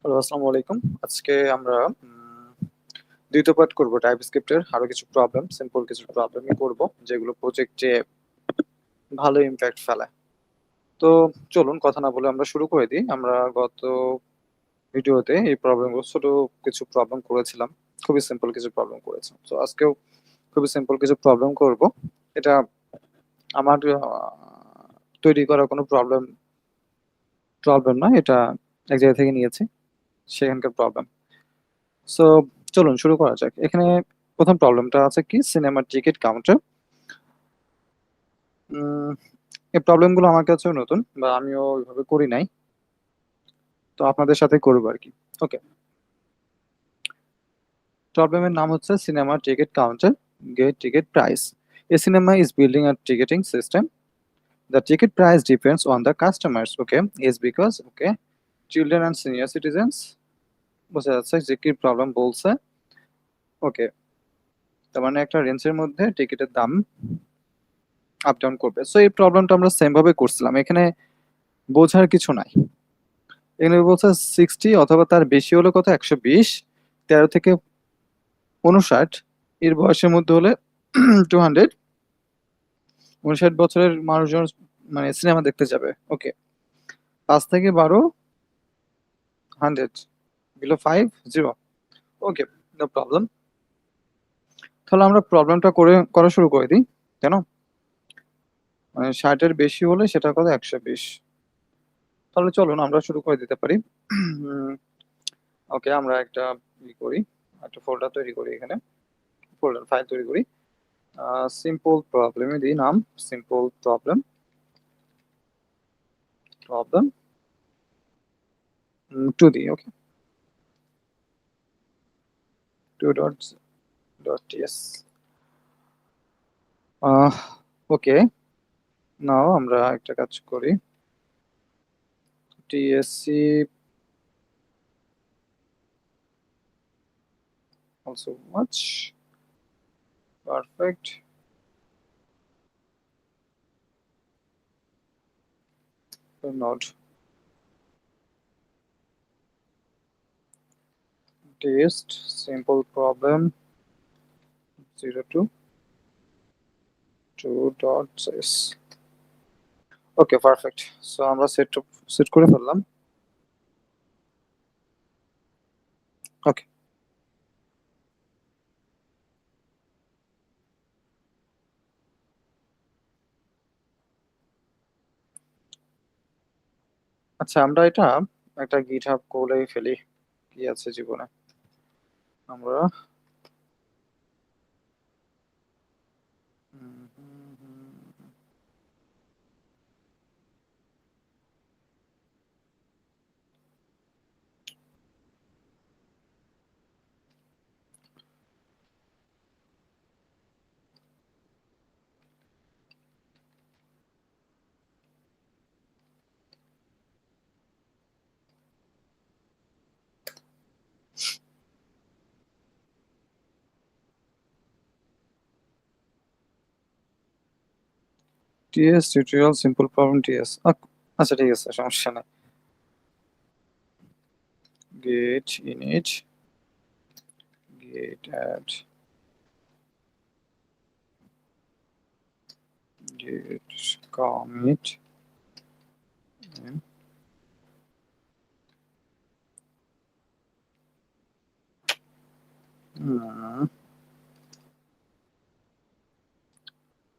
Hello, আসসালামু আলাইকুম। আজকে আমরা দ্বিতীয় পার্ট করব টাইপস্ক্রিপ্টের আরো কিছু প্রবলেম, সিম্পল কিছু প্রবলেমই করব যেগুলো প্রজেক্টে ভালো ইমপ্যাক্ট ফেলে। তো চলুন কথা না বলে আমরা শুরু করে দিই। আমরা গত ভিডিওতে এই প্রবলেমগুলো ছোট কিছু প্রবলেম করেছিলাম। খুবই সিম্পল কিছু প্রবলেম করেছিলাম। তো আজকেও খুবই সিম্পল কিছু প্রবলেম করব। এটা আমার তৈরি করা কোনো প্রবলেম না। এটা এক জায়গা থেকে নিয়েছি, সেখানকার প্রবলেম। সো চলুন শুরু করা যাক। এখানে প্রথম প্রবলেমটা আছে কি, সিনেমার টিকিট কাউন্টার। এই প্রবলেমগুলো আমার কাছেও নতুন, বা আমিও ওইভাবে করি নাই, তো আপনাদের সাথে করবো আর কি। ওকে, প্রবলেমের নাম হচ্ছে সিনেমার ticket counter, gate ticket price. A cinema is building a ticketing system. The ticket price depends on the customers. Okay, is because okay, children and senior citizens. বোঝা যাচ্ছে যে কি প্রবলেম বলছে। ওকে, তার মানে একটা রেঞ্জের মধ্যে টিকিটের দাম আপ ডাউন করবে। সো এই প্রবলেমটা আমরা সেম ভাবে করছিলাম। এখানে বোঝার কিছু নাই। এখানে বলছে 60 অথবা তার বেশি হলে কত, 120, 13 থেকে 59 এর বয়সের মধ্যে হলে 200, 59 বছরের মানুষজন মানে সিনেমা দেখতে যাবে। ওকে, 5 থেকে 12, 100, বিলো 5, 0। ওকে, নো প্রবলেম। তাহলে আমরা প্রবলেমটা করা শুরু করে দিই, কেন? মানে 60 এর বেশি হলে সেটা কত, 120। তাহলে চলুন আমরা শুরু করে দিতে পারি। ওকে, আমরা একটা করি, একটা ফোল্ডার তৈরি করি, এখানে ফোল্ডার ফাইল তৈরি করি। সিম্পল প্রবলেমে দিই নাম, সিম্পল প্রবলেম, প্রবলেম 2 দিই। ওকে, 2.ts। ওকে, নাও আমরা একটা কাজ করি, tsc also much perfect node test simple problem 02 2.s। ওকে, পারফেক্ট। সো আমরা সেট করে ফেললাম। ওকে, আচ্ছা আমরা এটা একটা গিটহাব কোডে ফেলি, কি আছে জীবনে। আমরা TS tutorial simple problem TS. আচ্ছা ঠিক আছে, সমস্যা নাই। Git init, git add, git commit,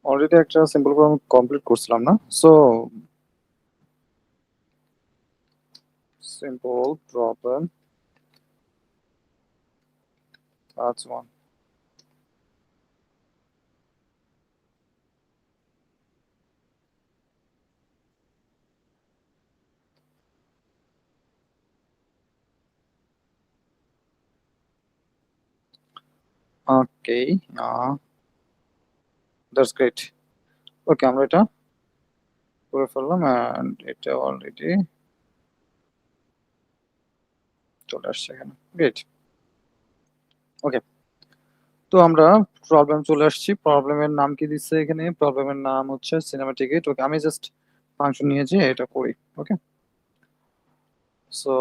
already একটা সিম্পল প্রবলেম কমপ্লিট করছিলাম না? So simple problem part 1। Okay, that's great. Okay, আমরা এটা করে ফেললাম, অ্যান্ড এটা অলরেডি চলে আসছে এখানে। গ্রেট। ওকে, তো আমরা প্রবলেম চলে আসছি। প্রবলেমের নাম কি দিচ্ছে এখানে? প্রবলেমের নাম হচ্ছে সিনেমা টিকিট। ওকে, আমি জাস্ট ফাংশন নিয়েছি, এটা করি। ওকে, সো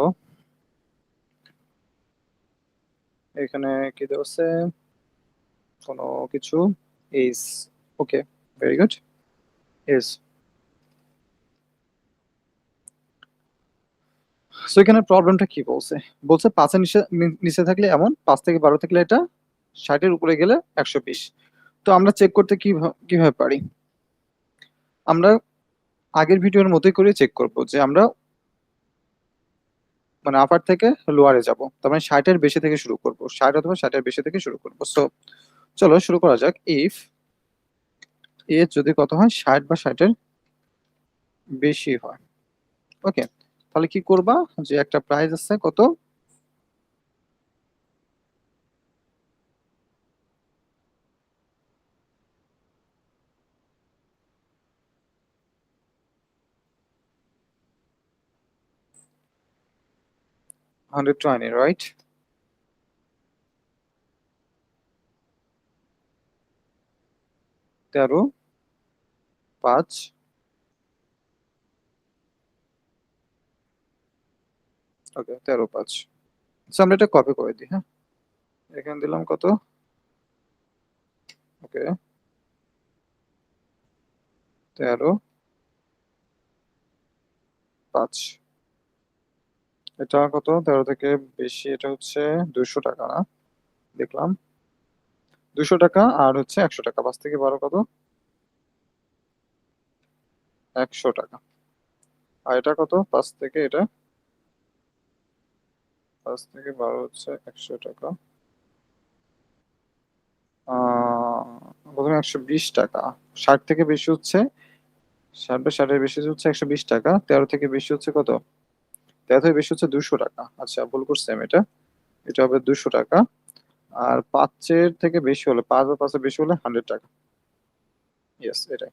এখানে কি দেওয়া আছে, কোনো কিছু is, okay, very good, is। So এখানে প্রবলেমটা কি বলছে, বলছে 5 এর নিচে নিচে থাকলে এমন, 5 থেকে 12 থাকলে এটা, 60 এর উপরে গেলে 120। তো আমরা চেক করতে কিভাবে পারি, আমরা আগের ভিডিওর মতোই করে চেক করব যে আমরা মানে আপার থেকে লোয়ারে যাব, তার মানে 60 এর বেশি থেকে শুরু করব, 60 অথবা 60 এর বেশি থেকে শুরু করব। সো চলো শুরু করা যাক। ইফ এ যদি কত হয়, 60 বা 60 এর বেশি হয়, ওকে, তাহলে কি করবা, যে একটা প্রাইস আছে কত, 120, রাইট? 13, 5, ওকে, 13, 5। আমরা এটা কপি করে দিই, হ্যাঁ, এখানে দিলাম কত, ওকে, 13, 5। এটা কত, 13 থেকে বেশি, এটা হচ্ছে 200 টাকা না, দেখলাম 200 টাকা, আর হচ্ছে 100 টাকা, 5 থেকে 12 কত, 100 টাকা। আর এটা কত, 5 থেকে এটা, 5 থেকে 12 হচ্ছে 100 টাকা, প্রথমে 120 টাকা, 60 থেকে বেশি হচ্ছে, 60 বা 60 এর বেশি হচ্ছে 120 টাকা, 13 থেকে বেশি হচ্ছে কত, 13 থেকে বেশি হচ্ছে 200 টাকা, আচ্ছা ভুল করছি আমি, এটা এটা হবে 200 টাকা। আর 5 থেকে বেশি হলে, 5 বা 5 এর বেশি হলে 100 টাকা, ইয়েস এটাই।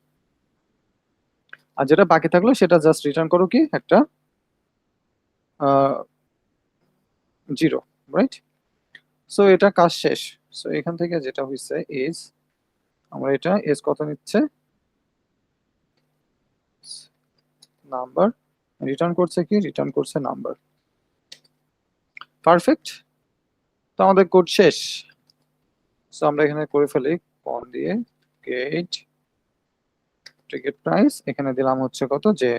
আর যেটা বাকি থাকলো সেটা জাস্ট রিটার্ন করো কি একটা 0, রাইট? সো এটা কাজ শেষ। সো এখান থেকে যেটা হয়েছে ইজ, আমরা এটা এজ কত নিচ্ছে, নাম্বার, রিটার্ন করছে কি, রিটার্ন করছে নাম্বার, পারফেক্ট। তো আমাদের কোড শেষ। সো আমরা এখানে করে ফেলি কন দিয়ে গেট টিকিট প্রাইস, এখানে দিলাম হচ্ছে কত, যে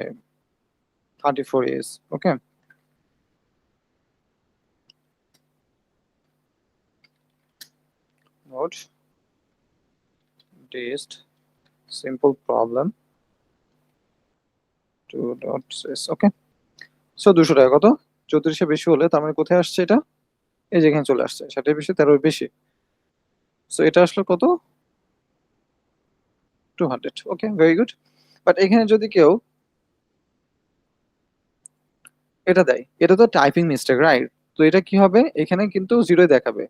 34 is, okay, note test simple problem two dot শেষ, ওকে। সো 200 টাকা কত, 34 বেশি হলে তার মানে কোথায় আসছে এটা, এই যে এখানে চলে আসছে, 60 বেশি, 13 বেশি। সো এটা আসলে কত, 200, ওকে, ভেরি গুড। বাট এখানে যদি কেউ এটা দেয়, এটা তো টাইপিং মিস্টেক, রাইট? তো এটা কি হবে, এখানে কিন্তু জিরোই দেখাবে,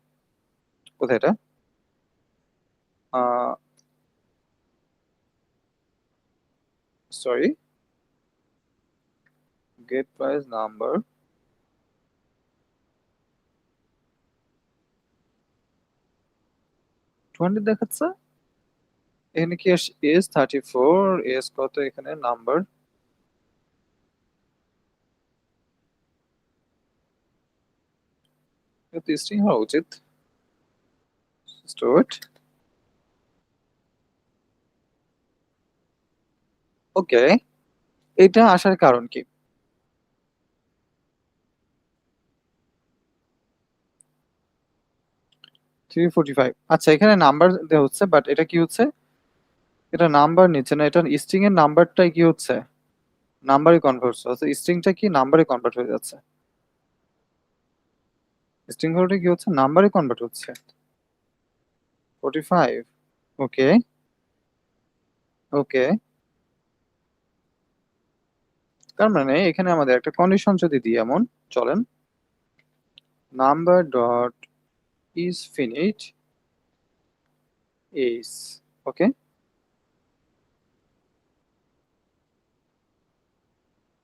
কোথায় এটা, সরি, গেট প্রাইস নাম্বার, 200 দেখাচ্ছে, এখানে কি এস 34, এস কত, এখানে নাম্বার, এটা স্ট্রিং হওয়া উচিত, স্টোরড, ওকে। এটা আসার কারণ কি, 345, আচ্ছা এখানে নাম্বার দেওয়া হচ্ছে, বাট এটা কি হচ্ছে, এটা নাম্বার নিচ্ছে না, এটা স্ট্রিং এর নাম্বারটাই কি হচ্ছে, নাম্বারে কনভার্ট হচ্ছে, স্ট্রিংটা কি নাম্বারে কনভার্ট হয়ে যাচ্ছে, স্ট্রিং ভ্যালুটা কি হচ্ছে, নাম্বারে কনভার্ট হচ্ছে, 45, ওকে, ওকে। তার মানে এখানে আমাদের একটা কন্ডিশন যদি দিই এমন, চলেন, number dot is finite is, okay,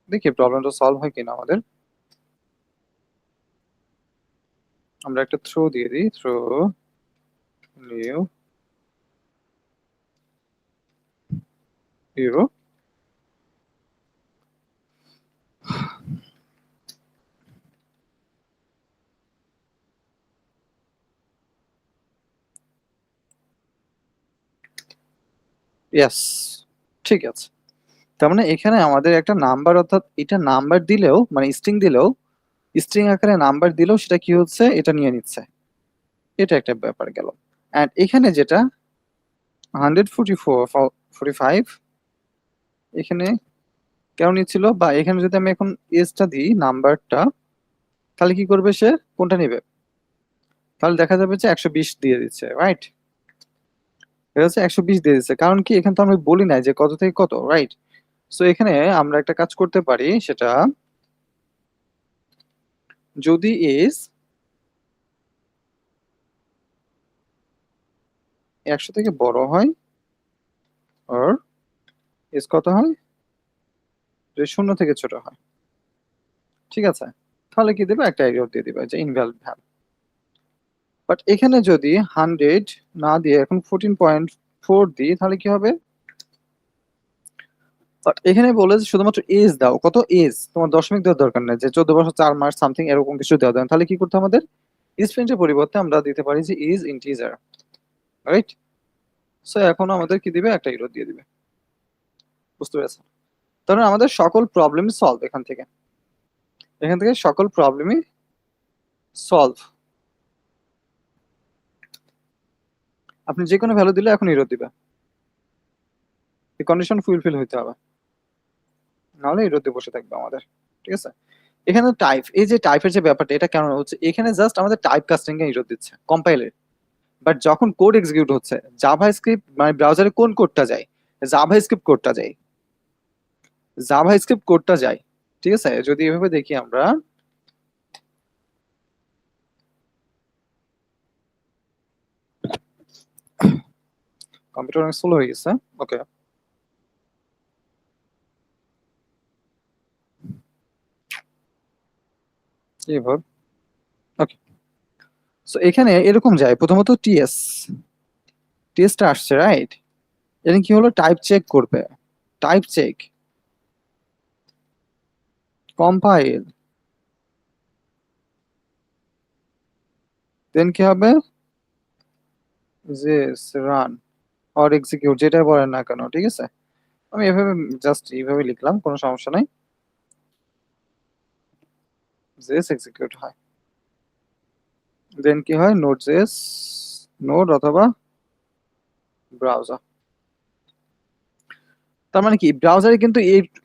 দেখি প্রবলেমটা সলভ হয় কিনা আমাদের। আমরা একটা থ্রো দিয়ে দিই, থ্রো নিউ 0, ইয়েস, ঠিক আছে। তার মানে এখানে আমাদের একটা নাম্বার, অর্থাৎ এটা নাম্বার দিলেও মানে স্ট্রিং দিলেও, স্ট্রিং আকারে নাম্বার দিলেও সেটা কি হচ্ছে, এটা নিয়ে নিচ্ছে। এটা একটা ব্যাপার গেল। অ্যান্ড এখানে যেটা 144 45 এখানে কেন নিচ্ছিল, বা এখানে যদি আমি এখন এজটা দিই নাম্বারটা, তাহলে কি করবে সে, কোনটা নিবে? তাহলে দেখা যাবে যে 120 দিয়ে দিচ্ছে, রাইট? এটা হচ্ছে 120 দিয়ে দিচ্ছে, কারণ কি এখানে তো আমি বলি নাই যে কত থেকে কত, রাইট? সো এখানে আমরা একটা কাজ করতে পারি, সেটা যদি এজ 100 থেকে বড় হয়, আর এজ কত হয়, যদি 0 থেকে ছোট হয়, ঠিক আছে, তাহলে কি দেবে, একটা এরর দিয়ে দিবে যে ইনভ্যালিড ভ্যাল। বাট এখানে যদি 100 না দিয়ে এখন 14.4 দিই, তাহলে কি হবে? বাট এখানে বলে যে শুধুমাত্র এজ দাও, কত এজ, তোমার দশমিক দেওয়ার দরকার নেই যে 14 বছর 4 মাস সামথিং এরকম কিছু দেওয়া দেন। তাহলে কি করতে আমাদের, স্ট্রিংয়ের পরিবর্তে আমরা দিতে পারি যে ইজ ইন্টিজার, রাইট? সো এখন আমাদের কি দিবে, একটা এরর দিয়ে দিবে। বুঝতে পেরেছেন? তাহলে আমাদের সকল প্রবলেম সলভ, এখান থেকে সকল প্রবলেমই সলভ। আপনি যে কোনো ভ্যালু দিলে এখন এরর দিবে, এই কন্ডিশন ফুলফিল হইতে হবে, নাহলে এরর দিয়ে বসে থাকবে আমাদের। ঠিক আছে? এখানে টাইপ, এই যে টাইপের যে ব্যাপারটা, এটা কেন হচ্ছে, এখানে জাস্ট আমাদের টাইপ কাস্টিং এ এরর দিচ্ছে কম্পাইলার। বাট যখন কোড এক্সিকিউট হচ্ছে, জাভাস্ক্রিপ্ট মানে ব্রাউজারে কোন কোডটা যায়, জাভাস্ক্রিপ্ট কোডটা যায়, জাভাস্ক্রিপ্ট কোডটা যায়। ঠিক আছে? যদি এভাবে দেখি আমরা, কম্পিউটার অনেক স্লো হয়ে গেছে, ওকে। এবার ওকে, সো এখানে এরকম যায়, প্রথমত টিএসটা আসছে, রাইট? এটা কি হলো, টাইপ চেক করবে, টাইপ চেক, কম্পাইল, দেন কি হবে, যে রান অর এক্সিকিউট, যেটা বলেন না কেন, ঠিক আছে? আমি এভাবে জাস্ট এইভাবে লিখলাম, কোনো সমস্যা নাই, জেস এক্সিকিউট হয়, দেন কি হয়, নোড জেস, নোড অথবা ব্রাউজার। তার মানে কি, ব্রাউজারে কিন্তু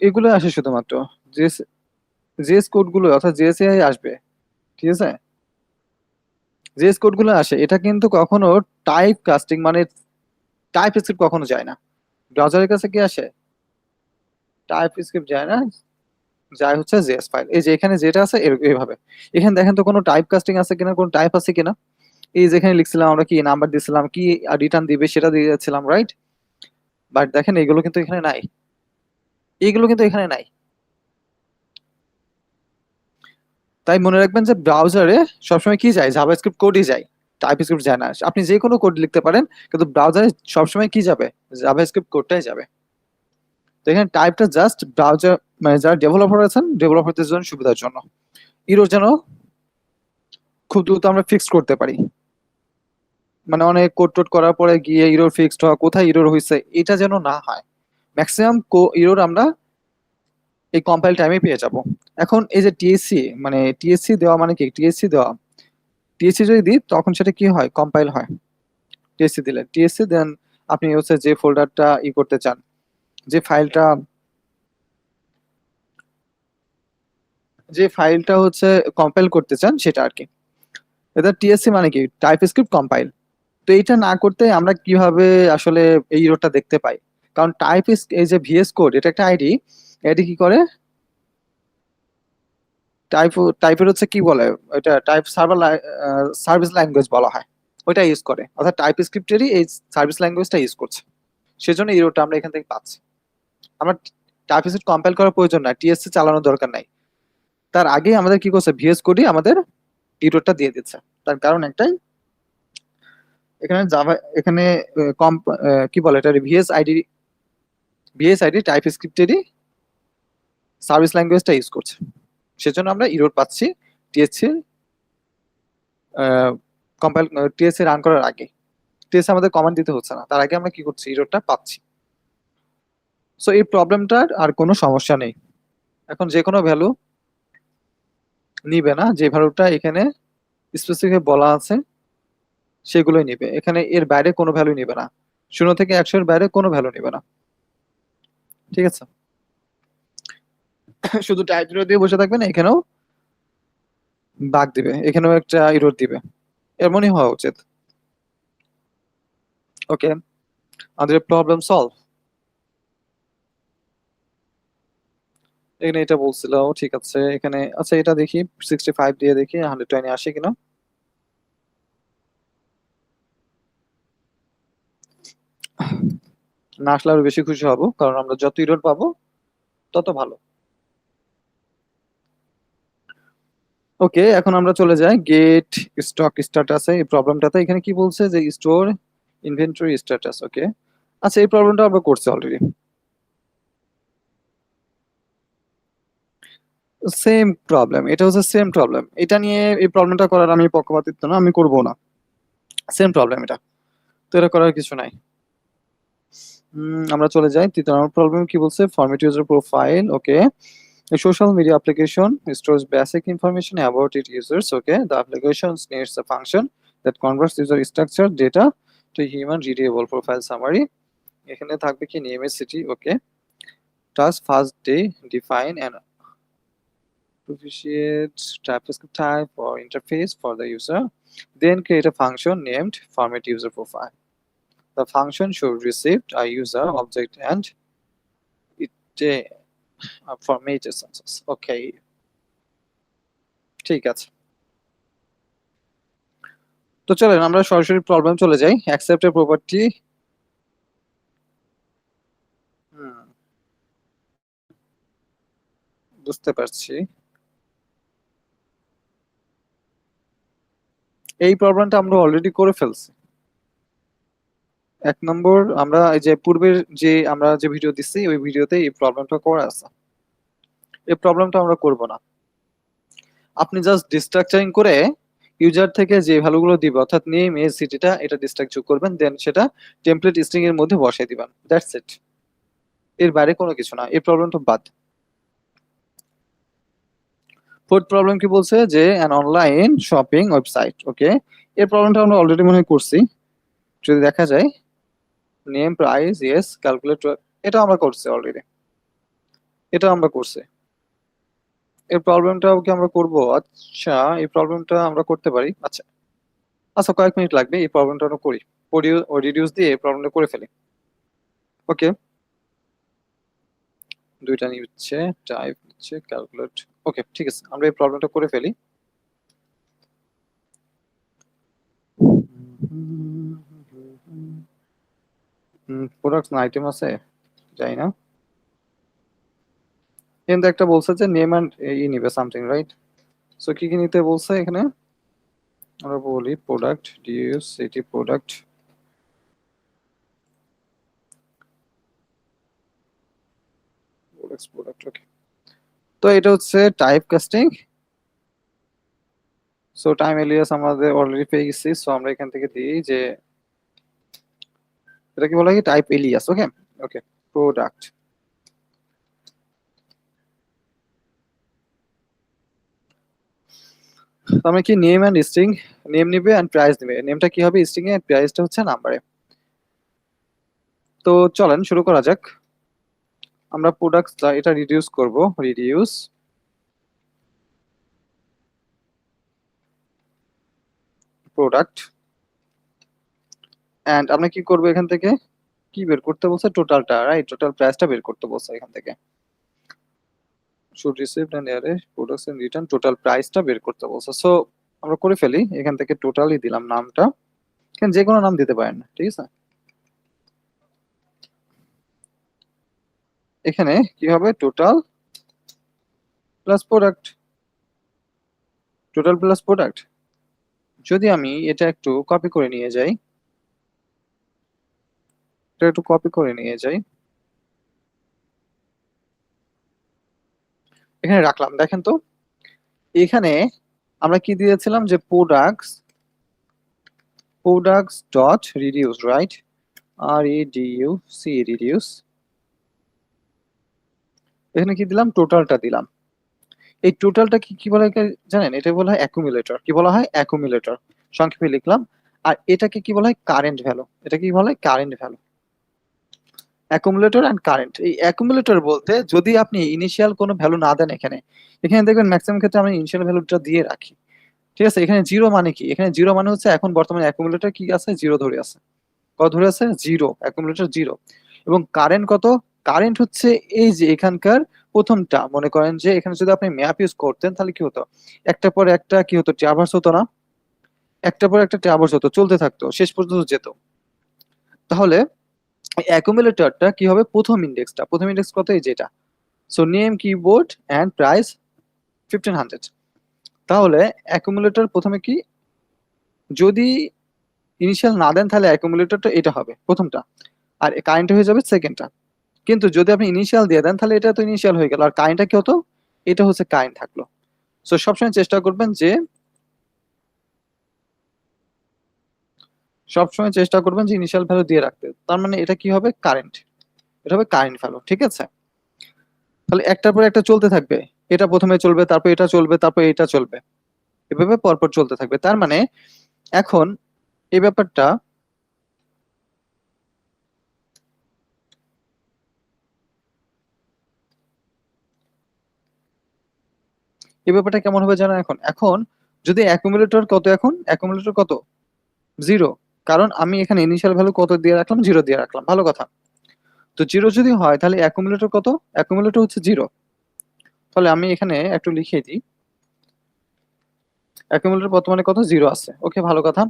এগুলো আসে শুধুমাত্র, জেস জেস কোড গুলো, অর্থাৎ জেএসএআই আসবে, ঠিক আছে? জেএস কোড গুলো আসে, এটা কিন্তু কখনো টাইপ কাস্টিং মানে টাইপ স্ক্রিপ্ট কখনো যায় না। ব্রাউজারের কাছে কি আসে, টাইপ স্ক্রিপ্ট যায় না, যায় হচ্ছে জেএস ফাইল। এই যে এখানে যেটা আছে এইভাবে, এখানে দেখেন তো কোনো টাইপ কাস্টিং আছে কিনা, কোনো টাইপ আছে কিনা। এই যেখানে লিখছিলাম আমরা, কি নাম্বার দিছিলাম, কি রিটার্ন দিবে সেটা দিয়ে যাচ্ছিলাম, রাইট? বাট দেখেন এগুলো কিন্তু এখানে নাই, এইগুলো কিন্তু এখানে নাই। তাই মনে রাখবেন যে ব্রাউজারে সবসময় কি যায়, জাভাস্ক্রিপ্ট কোডই যায়, টাইপ স্ক্রিপ্ট যায় না। আপনি যে কোনো কোড লিখতে পারেন, কিন্তু ব্রাউজারে সবসময় কি যাবে, জাভাস্ক্রিপ্ট কোডটাই যাবে। তো এখানে টাইপটা জাস্ট ব্রাউজার মানে যারা ডেভেলপার আছেন, ডেভেলপারদের জন্য সুবিধার জন্য, ইরোর যেন খুব দ্রুত আমরা ফিক্স করতে পারি। মানে অনেক কোড টোড করার পরে গিয়ে ইরোর ফিক্সড হওয়া, কোথায় ইরোর হয়েছে এটা যেন না হয়। ম্যাক্সিমাম ইরোর আমরা এই কম্পাইল টাইমে পেয়ে যাব। এখন এই যে টিএসসি, মানে টিএসসি দেওয়া মানে কি, টিএসসি দেওয়া, টিএসসি যদি দিই তখন সেটা কি হয়, কম্পাইল হয়। টিএসসি দিলে, টিএসসি দেন আপনি হচ্ছে যে ফোল্ডারটা করতে চান, যে ফাইলটা, হচ্ছে কম্পাইল করতে চান সেটা আর কি। এটা টিএসসি মানে কি, টাইপ স্ক্রিপ্ট কম্পাইল। তো এইটা না করতে আমরা কিভাবে আসলে এই ইরোটা দেখতে পাই, কারণ এই যে ভিএস কোড, এটা একটা আইডি, এটি কি করে, টাইপ টাইপের হচ্ছে কি বলে, এটা টাইপ সার্ভিস ল্যাঙ্গুয়েজ বলা হয়, ওইটা ইউজ করে, অর্থাৎ টাইপ স্ক্রিপ্টেরই এই সার্ভিস ল্যাঙ্গুয়েজটা ইউজ করছে। সেজন্য ইরোটা আমরা এখান থেকে পাচ্ছি। আমরা টাইপ স্ক্রিপ্ট কম্পাইল করার প্রয়োজন নাই, টিএসসি চালানোর দরকার নাই। তার আগে আমাদের কি করছে, ভিএস কোডই আমাদের ইরোটা দিয়ে দিচ্ছে। তার কারণ একটাই, এখানে জাভা, এখানে কি বলে এটা, ভিএস আইডি টাইপ স্ক্রিপ্টেরই সার্ভিস ল্যাঙ্গুয়েজটা ইউজ করছে। সেজন্য আমরা ইরোর পাচ্ছি টিএসসি কম্পাইল, টিএসসি রান করার আগে। টিএসসি আমাদের কমান্ড দিতে হচ্ছে না, তার আগে আমরা কি করছি, ইরোরটা পাচ্ছি। সো এই প্রবলেমটার আর কোনো সমস্যা নেই। এখন যে কোনো ভ্যালু নিবে না, যে ভ্যালুটা এখানে স্পেসিফিক বলা আছে সেগুলোই নিবে। এখানে এর বাইরে কোনো ভ্যালু নিবে না, 0 থেকে 100 এর বাইরে কোনো ভ্যালু নিবে না, ঠিক আছে? শুধু টাইপ এরর দিয়ে বসে থাকবে না, এখানেও বাগ দিবে, এখানেও একটা এরর দিবে, এমনই হওয়া উচিত। ওকে, আমাদের প্রবলেম সলভ। এখানে এটা বলছিল, ঠিক আছে। এখানে আচ্ছা এটা দেখি 65 দিয়ে দেখি 120 আসে কিনা। না আসলে আরো বেশি খুশি হব, কারণ আমরা যত এরর পাবো তত ভালো। ওকে, এখন আমরা চলে যাই গেট স্টক স্ট্যাটাসে। এই প্রবলেমটাতে এখানে কি বলছে যে স্টোর ইনভেন্টরি স্ট্যাটাস। ওকে, আচ্ছা এই প্রবলেমটা আমরা করছি অলরেডি। সেম প্রবলেম, এটা হচ্ছে সেম প্রবলেম। এটা নিয়ে এই প্রবলেমটা করার আমি পক্ষপাতিত্ব না, আমি করব না। সেম প্রবলেম এটা, তো এটা করার কিছু নাই। আমরা চলে যাই 3 নম্বর প্রবলেম। কি বলছে? Format user profile. Okay, a social media application stores basic information about its users. Okay, the application needs a function that converts user structure data to human readable profile summary. এখানে থাকবে কি name a city. Okay, task first day define an appropriate JavaScript type or interface for the user, then create a function named format user profile. The function should receive a user object and it format census. Okay, ঠিক আছে। তো চলেন আমরা সরাসরি problem চলে যাই। Accept এর property. বুঝতে পারছি। এই প্রবলেমটা আমরা অলরেডি করে ফেলছি। 1 নম্বর আমরা এই যে পূর্বের যে আমরা যে ভিডিও দিচ্ছি ওই ভিডিওতে এই প্রবলেমটা করা আছে। এই প্রবলেমটা আমরা করব না। আপনি জাস্ট ডিস্ট্রাকচারিং করে ইউজার থেকে যে ভ্যালুগুলো দিবে, অর্থাৎ নেম এজ সিটিটা এটা ডিস্ট্রাক্ট যোগ করবেন, দেন সেটা টেমপ্লেট স্ট্রিং এর মধ্যে বসাই দিবেন, দ্যাটস ইট। এর বাইরে কোনো কিছু না, এই প্রবলেমটা বাদ। ফোর্থ প্রবলেম কি বলছে যে অ্যান অনলাইন শপিং ওয়েবসাইট। ওকে, এই প্রবলেমটা আমরা অলরেডি মনে হয় করছি। যদি দেখা যায় নেম প্রাইস ইয়েস ক্যালকুলেট, এটা আমরা করছি অলরেডি, এটা আমরা করছি। এই প্রবলেমটাও কি আমরা করব? আচ্ছা এই প্রবলেমটা আমরা করতে পারি। আচ্ছা আচ্ছা কয়েক মিনিট লাগবে, এই প্রবলেমটা আমরা করি, রিডিউস দিয়ে এই প্রবলেমটা করে ফেলি। ওকে, দুইটা নিচ্ছে, টাইপ নিচ্ছে, ক্যালকুলেট। ওকে ঠিক আছে, আমরা এই প্রবলেমটা করে ফেলি। প্রোডাক্টস না আইটেম আছে, যাই না। কিন্তু একটা বলছে যে নেম এন্ড ই নিবে সামথিং, রাইট? সো কি কি নিতে বলছে এখানে? আমরা বলি product deuce city product product. Okay, তো এটা হচ্ছে type casting. So time alias আমাদের অলরেডি পেয়ে গেছি, সো আমরা এখান থেকে দিই যে এটা কি বলা হয়, টাইপ এলিয়াস। ওকে ওকে, প্রোডাক্ট। আমরা কি নেম এন্ড স্ট্রিং, নেম নিবে এন্ড প্রাইস নিবে। নেমটা কি হবে স্ট্রিং এ, প্রাইসটা হচ্ছে নাম্বারে। তো চলেন শুরু করা যাক। আমরা প্রোডাক্টস এটা রিডিউস করব, রিডিউস প্রোডাক্ট। এন্ড আমরা কি করব এখান থেকে, কি বের করতে বলছে? টোটালটা, রাইট? টোটাল প্রাইসটা বের করতে বলছে এখান থেকে। শুড রিসিভড এন্ড এর প্রোডাক্টস এন্ড রিটার্ন, টোটাল প্রাইসটা বের করতে বলছে। সো আমরা করে ফেলি, এখান থেকে টোটালই দিলাম নামটা, এখানে যে কোনো নাম দিতে পারেন, ঠিক আছে? এখানে কি হবে? Total plus product, total plus product. যদি আমি এটা একটু কপি করে নিয়ে যাই, এটা একটু কপি করে নিয়ে যাই, এখানে রাখলাম। দেখেন তো এখানে আমরা কি দিয়েছিলাম যে প্রোডাক্টস ডট রিডিউস, রাইট? আর E D U C, reduce. এখানে কি দিলাম, টোটালটা দিলাম। এই টোটালটা কি বলা হয় জানেন, এটা বলা হয় অ্যাকুমুলেটর। কি বলা হয়, অ্যাকুমুলেটর, সংক্ষেপে লিখলাম। আর এটাকে কি বলা হয়, কারেন্ট ভ্যালু। এটা কি বলা হয়, current value. Accumulator and current. এই অ্যাকুমুলেটর বলতে যদি আপনি ইনিশিয়াল কোনো ভ্যালু না দেন, এখানে এখানে দেখবেন ম্যাক্সিমাম ক্ষেত্রে আমরা ইনিশিয়াল ভ্যালুটা দিয়ে রাখি, ঠিক আছে। এখানে জিরো মানে কি, এখানে জিরো মানে হচ্ছে এখন বর্তমানে অ্যাকুমুলেটর কি আছে, জিরো ধরে আছে। কত ধরে আছে, জিরো, অ্যাকুমুলেটর জিরো। এবং কারেন্ট কত, কারেন্ট হচ্ছে এই যে এখানকার প্রথমটা, মনে করেন যে এখানে যদি আপনি ম্যাপ ইউজ করতেন তাহলে কি হতো, একটা পর একটা কি হতো, ট্রাভার্স হতো না, একটা পর একটা ট্রাভার্স হতো, চলতে থাকতো, শেষ পর্যন্ত যেত। তাহলে অ্যাকুমুলেটরটা কি হবে, প্রথম ইন্ডেক্সটা, প্রথম ইন্ডেক্স কত, এই যেটা। So name keyboard and price 1500। তাহলে অ্যাকুমুলেটর প্রথমে কি, যদি ইনিশিয়াল না দেন তাহলে অ্যাকুমুলেটরটা এটা হবে প্রথমটা, আর কারেন্ট হয়ে যাবে সেকেন্ডটা। কিন্তু যদি আপনি ইনিশিয়াল দিয়ে দেন তাহলে এটা তো ইনিশিয়াল হয়ে গেল, আর কারেন্টটা কি হতো, এটা হচ্ছে কারেন্ট থাকলো। সো সবসময় চেষ্টা করবেন যে, সবসময় চেষ্টা করবেন যে ইনিশিয়াল ভ্যালু দিয়ে রাখতে। তার মানে এটা কি হবে, কারেন্ট, এটা হবে কারেন্ট ভ্যালু, ঠিক আছে। তাহলে একটার পর একটা চলতে থাকবে, এটা প্রথমে চলবে, তারপর এটা চলবে, তারপর এটা চলবে, এভাবে পরপর চলতে থাকবে। তার মানে এখন এই ব্যাপারটা, এই ব্যাপারটা কেমন হবে জানেন, এখন এখন যদি অ্যাকুমুলেটর কত, এখন অ্যাকুমুলেটর কত, জিরো। কারণ আমি এখানে ইনিশিয়াল ভ্যালু কত দিয়ে রাখলাম, জিরো দিয়ে রাখলাম, ভালো কথা। তো জিরো যদি হয় তাহলে অ্যাকুমুলেটর কত, অ্যাকুমুলেটর হচ্ছে জিরো। তাহলে আমি এখানে একটু লিখে দিই, অ্যাকুমুলেটর বর্তমানে কত, জিরো আছে, ওকে, ভালো কথা।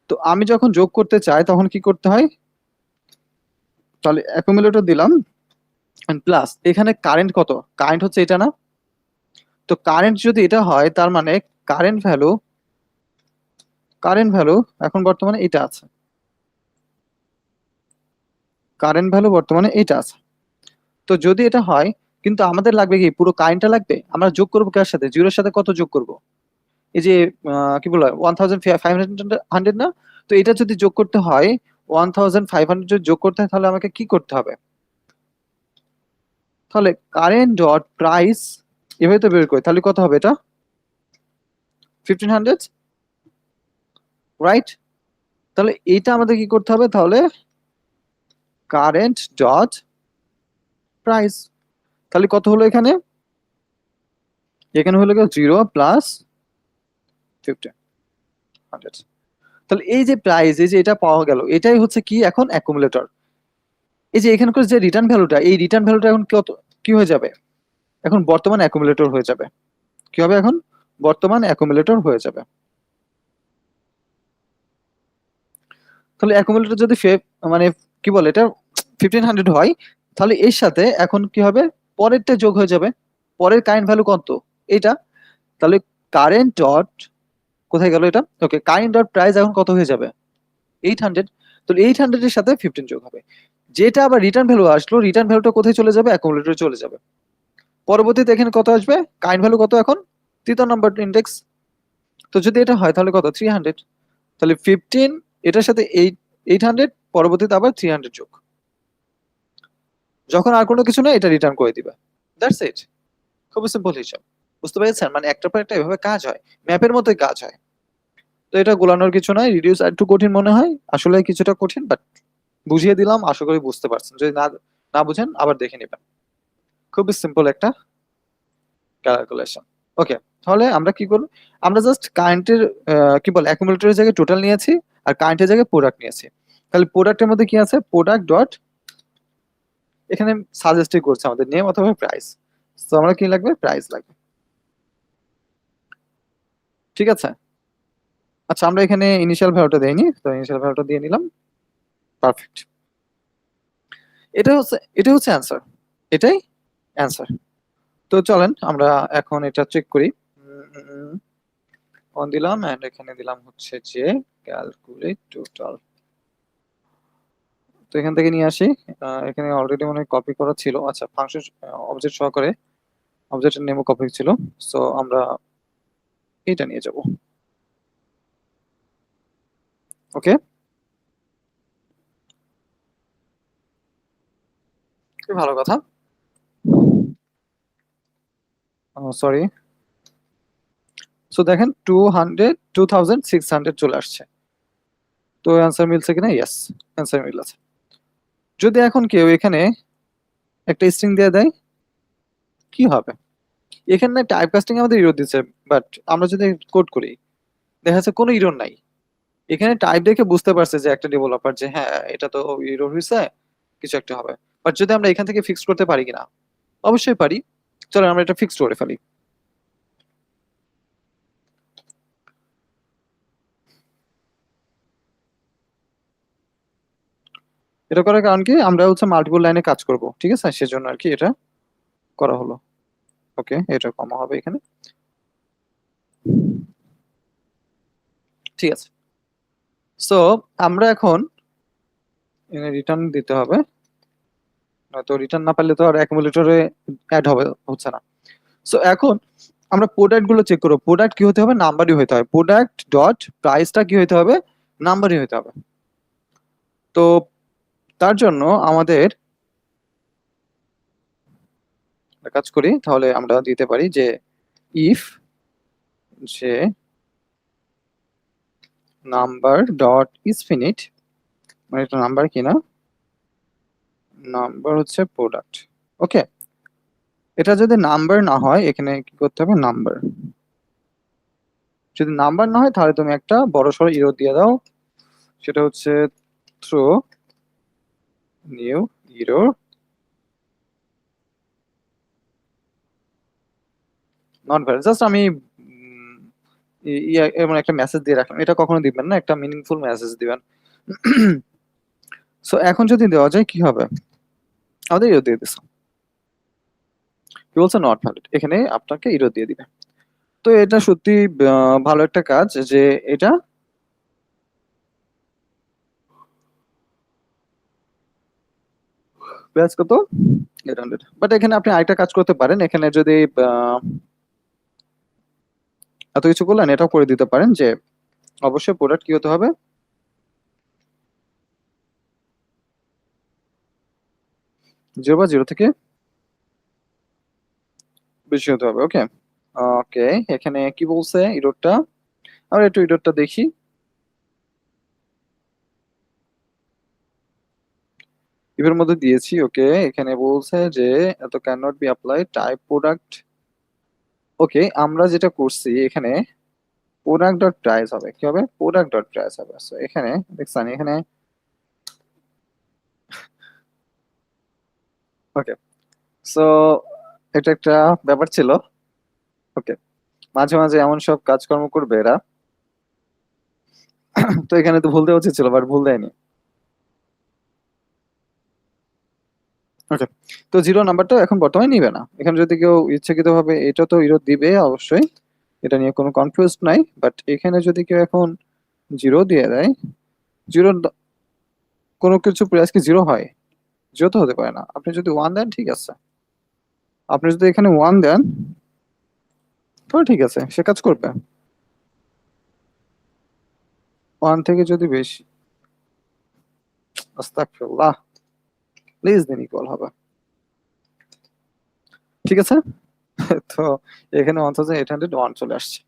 তো আমি যখন যোগ করতে চাই তখন কি করতে হয়, তাহলে অ্যাকুমুলেটর দিলাম প্লাস, এখানে কারেন্ট কত, কারেন্ট হচ্ছে এটা না। তো কারেন্ট যদি এটা হয় তার মানে কারেন্ট ভ্যালু, কারেন্ট ভ্যালু এখন বর্তমানে এটা আছে, কারেন্ট ভ্যালু বর্তমানে এটা আছে। তো যদি এটা হয়, কিন্তু আমাদের লাগবে কি, পুরো কারেন্টটা লাগবে। আমরা যোগ করবো কার সাথে, জিরোর সাথে কত যোগ করব, এই যে কি বলা হয়, 1500 না। তো এটা যদি যোগ করতে হয়, 1500 যদি যোগ করতে হয় তাহলে আমাকে কি করতে হবে, তাহলে কারেন্ট ডট প্রাইস, এভাবে তো বের করি, তাহলে কত হবে এটা, 1500, রাইট। তাহলে এইটা আমাদের কি করতে হবে, তাহলে কারেন্ট ডট প্রাইস, তাহলে কত হলো এখানে, এখানে হলো জিরো প্লাস 1500। তাহলে এই যে প্রাইস, এই যে এটা পাওয়া গেল, এটাই হচ্ছে কি এখন অ্যাকুমুলেটর। এই যে এখানকার যে রিটার্ন ভ্যালুটা, এই রিটার্ন ভ্যালুটা এখন কত, কি হয়ে যাবে, এখন বর্তমান অ্যাকুমুলেটর হয়ে যাবে। কি হবে এখন, বর্তমান অ্যাকুমুলেটর হয়ে যাবে। তাহলে অ্যাকুমুলেটর যদি মানে কি বলে এটা 1500 হয়, তাহলে এর সাথে এখন কি হবে, পরেরটা যোগ হয়ে যাবে। পরের কারেন্ট ভ্যালু কত, এটা। তাহলে কারেন্ট ডট, কোথায় গেল এটা, ওকে, কারেন্ট ডট প্রাইস এখন কত হয়ে যাবে, 800। তাহলে 800 এর সাথে 15 যোগ হবে, যেটা আবার রিটার্ন ভ্যালু আসলো, রিটার্ন ভ্যালুটা কোথায় চলে যাবে, অ্যাকুমুলেটরে চলে যাবে। পরবর্তীতে এখানে কত আসবে, কারেন্ট ভ্যালু কত এখন, তৃতীয় নম্বর ইন্ডেক্স। তো যদি এটা হয় তাহলে কত, 300। তাহলে 15 এটার সাথে 800, পরবর্তীতে আবার 300 যোগ, যখন আর কোনো কিছু না এটা রিটার্ন করে দিবে। দ্যাটস ইট, খুব সিম্পল হিসাব। বুঝতে পেরেছেন, মানে একটার পর একটা এভাবে কাজ হয়, ম্যাপের মতোই কাজ হয়। তো এটা গোলানোর কিছু নয়, রিডিউস একটু কঠিন মনে হয়, আসলে কিছুটা কঠিন, বাট বুঝিয়ে দিলাম, আশা করি বুঝতে পারছেন। যদি না না বুঝেন আবার দেখে নেবেন, খুবই সিম্পল একটা ক্যালকুলেশন। ওকে, তাহলে আমরা কি করব, আমরা জাস্ট কারেন্টের কি বলে অ্যাকুমুলেটরের জায়গায় টোটাল নিয়েছি, আর কারেন্টের জায়গায় প্রোডাক্ট নিয়েছি। তাহলে প্রোডাক্টের মধ্যে কি আছে, প্রোডাক্ট ডট, এখানে সাজেস্টই করছে আমাদের নেম অথবা প্রাইস। তো আমরা কি লাগবে, প্রাইস লাগবে, ঠিক আছে। আচ্ছা, আমরা এখানে ইনিশিয়াল ভ্যালুটা দেইনি, তো ইনিশিয়াল ভ্যালুটা দিয়ে নিলাম, পারফেক্ট। এটা হচ্ছে অ্যান্সার, এটাই অ্যান্সার। তো চলেন আমরা এখন এটা চেক করি। অন দিলাম এন্ড এখানে দিলাম হচ্ছে যে ক্যালকুলেট টোটাল। তো এখান থেকে নিয়ে আসি, এখানে অলরেডি মনে হয় কপি করা ছিল। আচ্ছা, ফাংশন অবজেক্ট সহকারে, অবজেক্টের নেমও কপি ছিল। সো আমরা এটা নিয়ে যাব, ওকে, খুব ভালো কথা। সরি, সো দেখেন 2600 চলে আসছে। তো অ্যান্সার মিলছে কিনা? ইয়েস, অ্যান্সার মিলেছে। যদি এখন কেউ এখানে একটা স্ট্রিং দিয়ে দেয় কি হবে? এখানে টাইপ কাস্টিং আমাদের ইরর দিচ্ছে, বাট আমরা যদি কোড করি দেখা যাচ্ছে কোনো ইরর নাই। এখানে টাইপ দেখে বুঝতে পারছে যে একটা ডেভেলপার যে হ্যাঁ এটা তো ইরর হয়েছে, কিছু একটা হবে। বাট যদি আমরা এখান থেকে ফিক্স করতে পারি কিনা? অবশ্যই পারি। চলো আমরা এটা ফিক্স করে ফেলি। এটা করার কারণ কি, আমরা হচ্ছে মাল্টিপল লাইনে কাজ করব, ঠিক আছে, সেজন্য আর কি এটা করা হলো। ওকে, এটা কমা হবে এখানে, ঠিক আছে। সো আমরা এখন রিটার্ন দিতে হবে, তো রিটার্ন না পারলে তো আর অ্যাকুমুলেটরে অ্যাড হবে, হচ্ছে না। সো এখন আমরা প্রোডাক্ট গুলো চেক করবো। প্রোডাক্ট কি হতে হবে? নাম্বারই হতে হবে। প্রোডাক্ট ডট প্রাইসটা কি হতে হবে? নাম্বারই হতে হবে। তো তার জন্য আমাদের একটা কাজ করি, তাহলে আমরা দিতে পারি যে ইফ যে নাম্বার ডট ইজ ফিনিট, মানে এটা নাম্বার কিনা, নাম্বার হচ্ছে প্রোডাক্ট। ওকে, এটা যদি নাম্বার না হয় এখানে কি করতে হবে? নাম্বার। যদি নাম্বার না হয় তাহলে তুমি একটা বড় সড়ো ইরো দিয়ে দাও, সেটা হচ্ছে throw new error not valid. Just আমি এমন একটা মেসেজ দিয়ে রাখলাম, এটা কখনো দিবেন না, একটা মিনিংফুল মেসেজ দিবেন। সো এখন যদি দেওয়া যায় কি হবে? আমাদের ইরো দিয়ে দিছে, কি বলছে? Not valid. এখানে আপনাকে ইরো দিয়ে দিবে। তো এটা সত্যি ভালো একটা কাজ যে এটা প্রাইস কত? 800। বাট এখানে আপনি আরেকটা কাজ করতে পারেন, এখানে যদি এত কিছু করলেন এটাও করে দিতে পারেন যে অবশ্যই প্রোডাক্ট কি হতে হবে? 0 বা 0 থেকে বেশি হতে হবে। ওকে, ওকে, এখানে কি বলছে ইরোরটা? আমরা একটু ইরোরটা দেখি। ইভের মধ্যে দিয়েছি। ওকে, এখানে বলছে যে এত can not be apply type product. Okay, আমরা যেটা করছি এখানে প্রোডাক্ট ডট প্রাইস হবে, কি হবে? প্রোডাক্ট ডট প্রাইস হবে। সো এখানে দেখছেন এখানে, ওকে, সো এটা একটা ব্যাপার ছিল। ওকে, মাঝে মাঝে এমন সব কাজকর্ম করবে এরা। তো এখানে তো ভুল দেওয়া উচিত ছিল, বাট ভুল দেয়নি। ওকে, তো জিরো নাম্বারটা এখন বর্তমানে নিবে না। এখানে যদি কেউ ইচ্ছাকৃত ভাবে, এটা তো ইরো দিবে অবশ্যই, এটা নিয়ে কোনো কনফিউজ নাই। বাট এখানে যদি কেউ এখন জিরো দিয়ে দেয়, জিরো কোনো কিছু প্রাইস কি জিরো হয়? জিরো তো হতে পারে না। আপনি যদি ওয়ান দেন ঠিক আছে, আপনি যদি এখানে ওয়ান দেন তো ঠিক আছে, সে কাজ করবে। ওয়ান থেকে যদি বেশি, আস্তাগফিরুল্লাহ, প্লিজ দেন ইকুয়াল হবে, ঠিক আছে। তো এখানে 1801 চলে আসছে।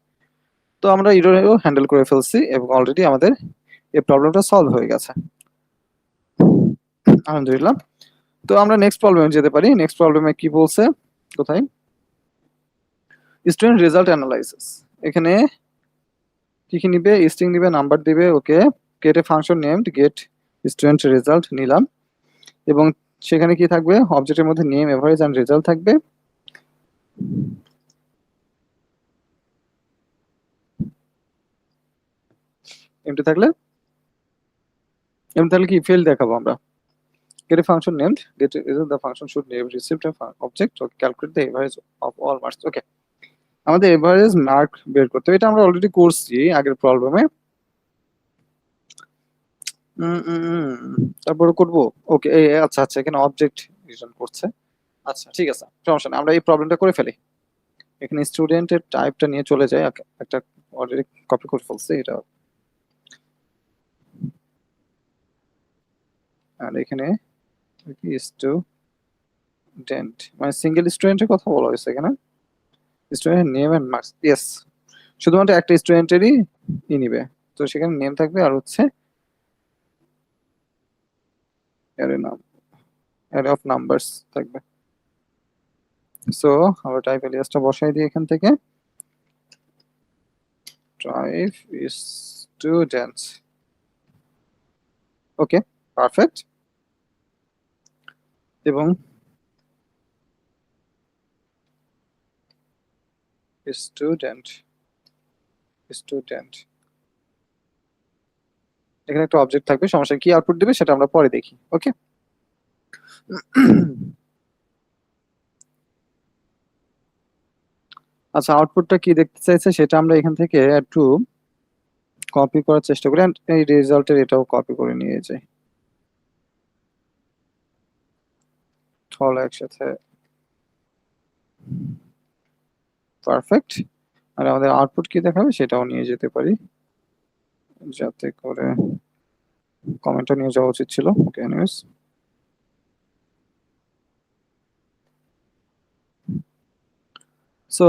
তো আমরা ইরোও হ্যান্ডেল করে ফেলছি এবং অলরেডি আমাদের এই প্রবলেমটা সলভ হয়ে গেছে, আলহামদুলিল্লাহ। তো আমরা নেক্সট প্রবলেমে যেতে পারি। নেক্সট প্রবলেমে কি বলছে? কোথায়? Student result analysis. এখানে কি কি নিবে? স্ট্রিং নিবে, নাম্বার দিবে। Okay, get a function named get student result নিলাম, এবং সেখানে কি থাকবে? অবজেক্টের মধ্যে নেম, এভারেজ এন্ড রেজাল্ট থাকবে। এমটি থাকলে, এমটি থাকলে কি ফেল দেখাবো আমরা? Get a function named get the function should name received a object or calculate the average of all marks. Okay, আমাদের এভারেজ মার্ক বের করতে হবে, এটা আমরা অলরেডি করছি আগের প্রবলেমে। তারপরে করবো। ওকে, আচ্ছা আচ্ছা, এখানে অবজেক্ট রিটার্ন করছে। আচ্ছা ঠিক আছে, সমস্যা নেই, আমরা এই প্রবলেমটা করে ফেলি। এখানে স্টুডেন্টের টাইপটা নিয়ে চলে যায়, একটা অলরেডি কপি করে ফেলছে এটা। আর এখানে স্টুডেন্ট মানে সিঙ্গেল স্টুডেন্টের কথা বলা হয়েছে এখানে। Student name and marks, yes, শুধুমাত্র একটা স্টুডেন্টেরই নিবে, তো সেখানে নেম থাকবে আর হচ্ছে অ্যারে নাম, অ্যারে অফ নাম্বারস থাকবে। সো আমরা টাইপ এলিয়াসটা বসাই দিই এখান থেকে, টাইপ স্টুডেন্টস। ওকে, পারফেক্ট। এবং স্টুডেন্ট, স্টুডেন্ট এখানে একটা অবজেক্ট থাকবে, সমস্যা কি আউটপুট দিবে সেটা আমরা পরে দেখি। ওকে, আচ্ছা আউটপুটটা কি দেখতে চাইছে সেটা আমরা এখান থেকে একটু কপি করার চেষ্টা করি, and এই রেজাল্টের এটাও কপি করে নিয়ে যাই, তাহলে একসাথে পারফেক্ট। আর আমাদের আউটপুট কি দেখাবে সেটাও নিয়ে যেতে পারি, যাতে করে কমেন্টটা নিয়ে যাওয়া উচিত ছিল। ওকে, এনিওয়েজ, সো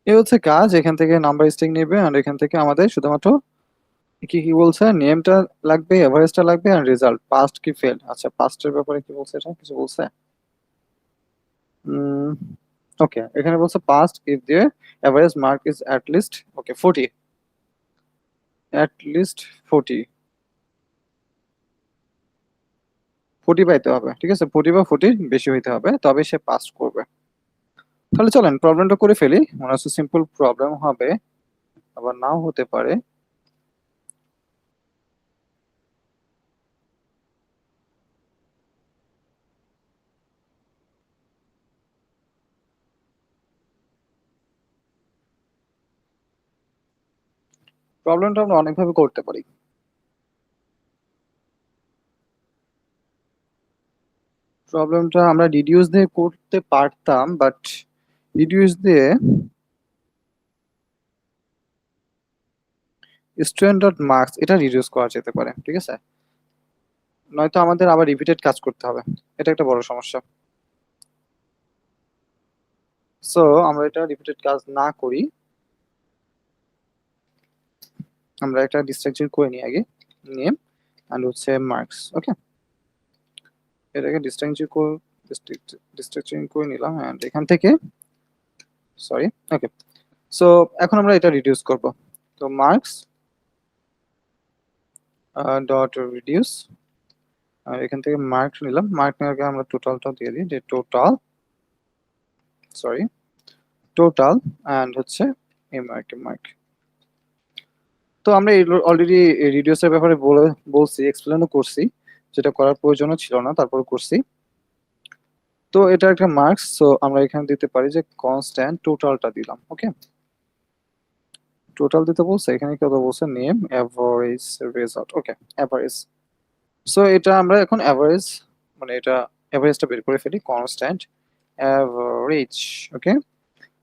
এই হচ্ছে কাজ। এখান থেকে নাম্বার স্ট্রিং নেবে আর এখান থেকে আমাদের শুধুমাত্র কি কি বলছে, নেমটা লাগবে, এভারেজটা লাগবে আর রেজাল্ট, পাস্ট কি ফেল। আচ্ছা পাস্টের ব্যাপারে কি বলছে, এটা কিছু বলছে? ওকে, এখানে বলছে past if their average mark is at least, okay 40, at least 40, 40 পাইতে হবে, ঠিক আছে, 40 বা 40 বেশি হইতে হবে তবে সে পাস করবে। তাহলে চলেন প্রবলেমটা করে ফেলি, মনে হচ্ছে সিম্পল প্রবলেম হবে, আবার নাও হতে পারে। প্রবলেমটা আমরা অনেকভাবে করতে পারি। প্রবলেমটা আমরা রিডিউস দিয়ে করতে পারতাম, বাট রিডিউস দিয়ে স্টুডেন্ট ডট মার্কস এটা রিডিউস করা যেতে পারে, ঠিক আছে, নয়তো আমাদের আবার রিপিটেড কাজ করতে হবে, এটা একটা বড় সমস্যা। সো আমরা এটা রিপিটেড কাজ না করি, আমরা একটা ডিস্ট্রাকচার করে নিই আগে, নেম এন্ড হচ্ছে মার্কস। ওকে, এটাকে ডিস্ট্রাকচারিং করে নিলাম এন্ড এখান থেকে সরি। ওকে, সো এখন আমরা এটা রিডিউস করব, তো মার্কস ডট রিডিউস, আর এখান থেকে মার্কস নিলাম, মার্ক নেওয়ার আগে আমরা টোটালটা দিয়ে দিই, যে টোটাল, সরি টোটাল এন্ড হচ্ছে এই মার্ক। তো আমরা অলরেডি রিডিউসের ব্যাপারে বলছি, এক্সপ্লেনও করছি, যেটা করার প্রয়োজনও ছিল না, তারপর করছি। তো এটা একটা মার্কস, সো আমরা এখানে দিতে পারি যে কনস্ট্যান্ট টোটালটা দিলাম। ওকে, টোটাল দিতে বলছে, এখানে কত বলছে, নেম এভারেজ রেজাল্ট, ওকে এভারেজ। সো এটা আমরা এখন এভারেজ, মানে এটা এভারেজটা বের করে ফেলি, কনস্ট্যান্ট এভারেজ। ওকে,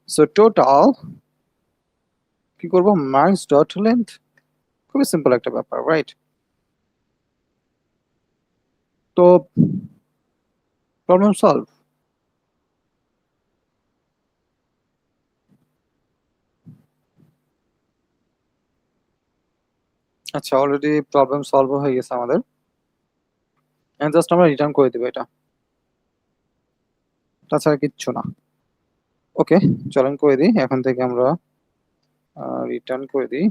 সো টোটাল কি করব, মার্কস ডট লেন্থ, খুবই সিম্পল একটা ব্যাপার, রাইট? তো প্রবলেম সলভ। আচ্ছা অলরেডি প্রবলেম সলভ হয়ে গেছে আমাদের, জাস্ট আমরা রিটার্ন করে দেবো এটা, তাছাড়া কিচ্ছু না। ওকে, চলেন করে দিই, এখন থেকে আমরা রিটার্ন করে দিই।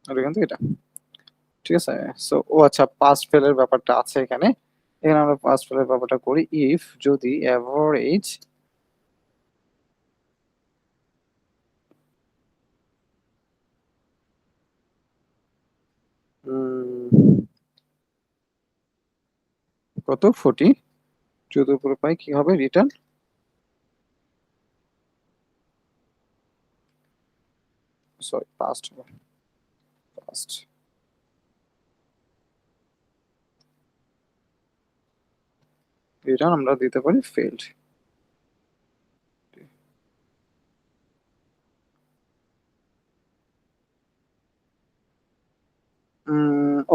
আর এখান থেকে এটা, ঠিক আছে। সো ও আচ্ছা, পাস ফেলের ব্যাপারটা আছে এখানে, এখানে আমরা পাস ফেলের ব্যাপারটা করি, ইফ যদি এভারেজ কত 40 যদি উপরে পাই কি হবে, return, sorry past, past return আমরা দিতে পারি ফেল্ড।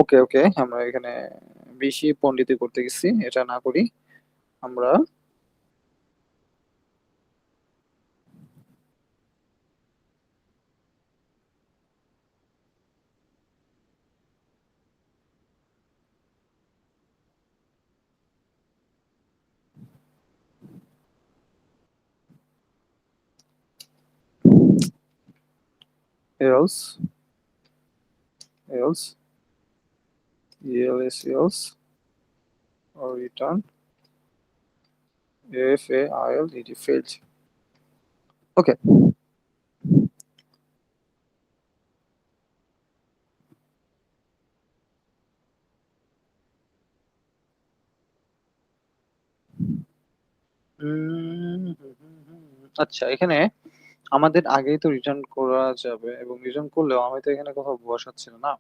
ওকে, ওকে। আমরা এখানে বেশি পণ্ডিতি করতে গেছি। এটা না করি। আমরা else, else, else, or return failed, failed. Okay. আচ্ছা, এখানে আমাদের আগেই তো রিটার্ন করা যাবে এবং রিটার্ন করলেও আমি তো এখানে কোথাও বসাচ্ছি না।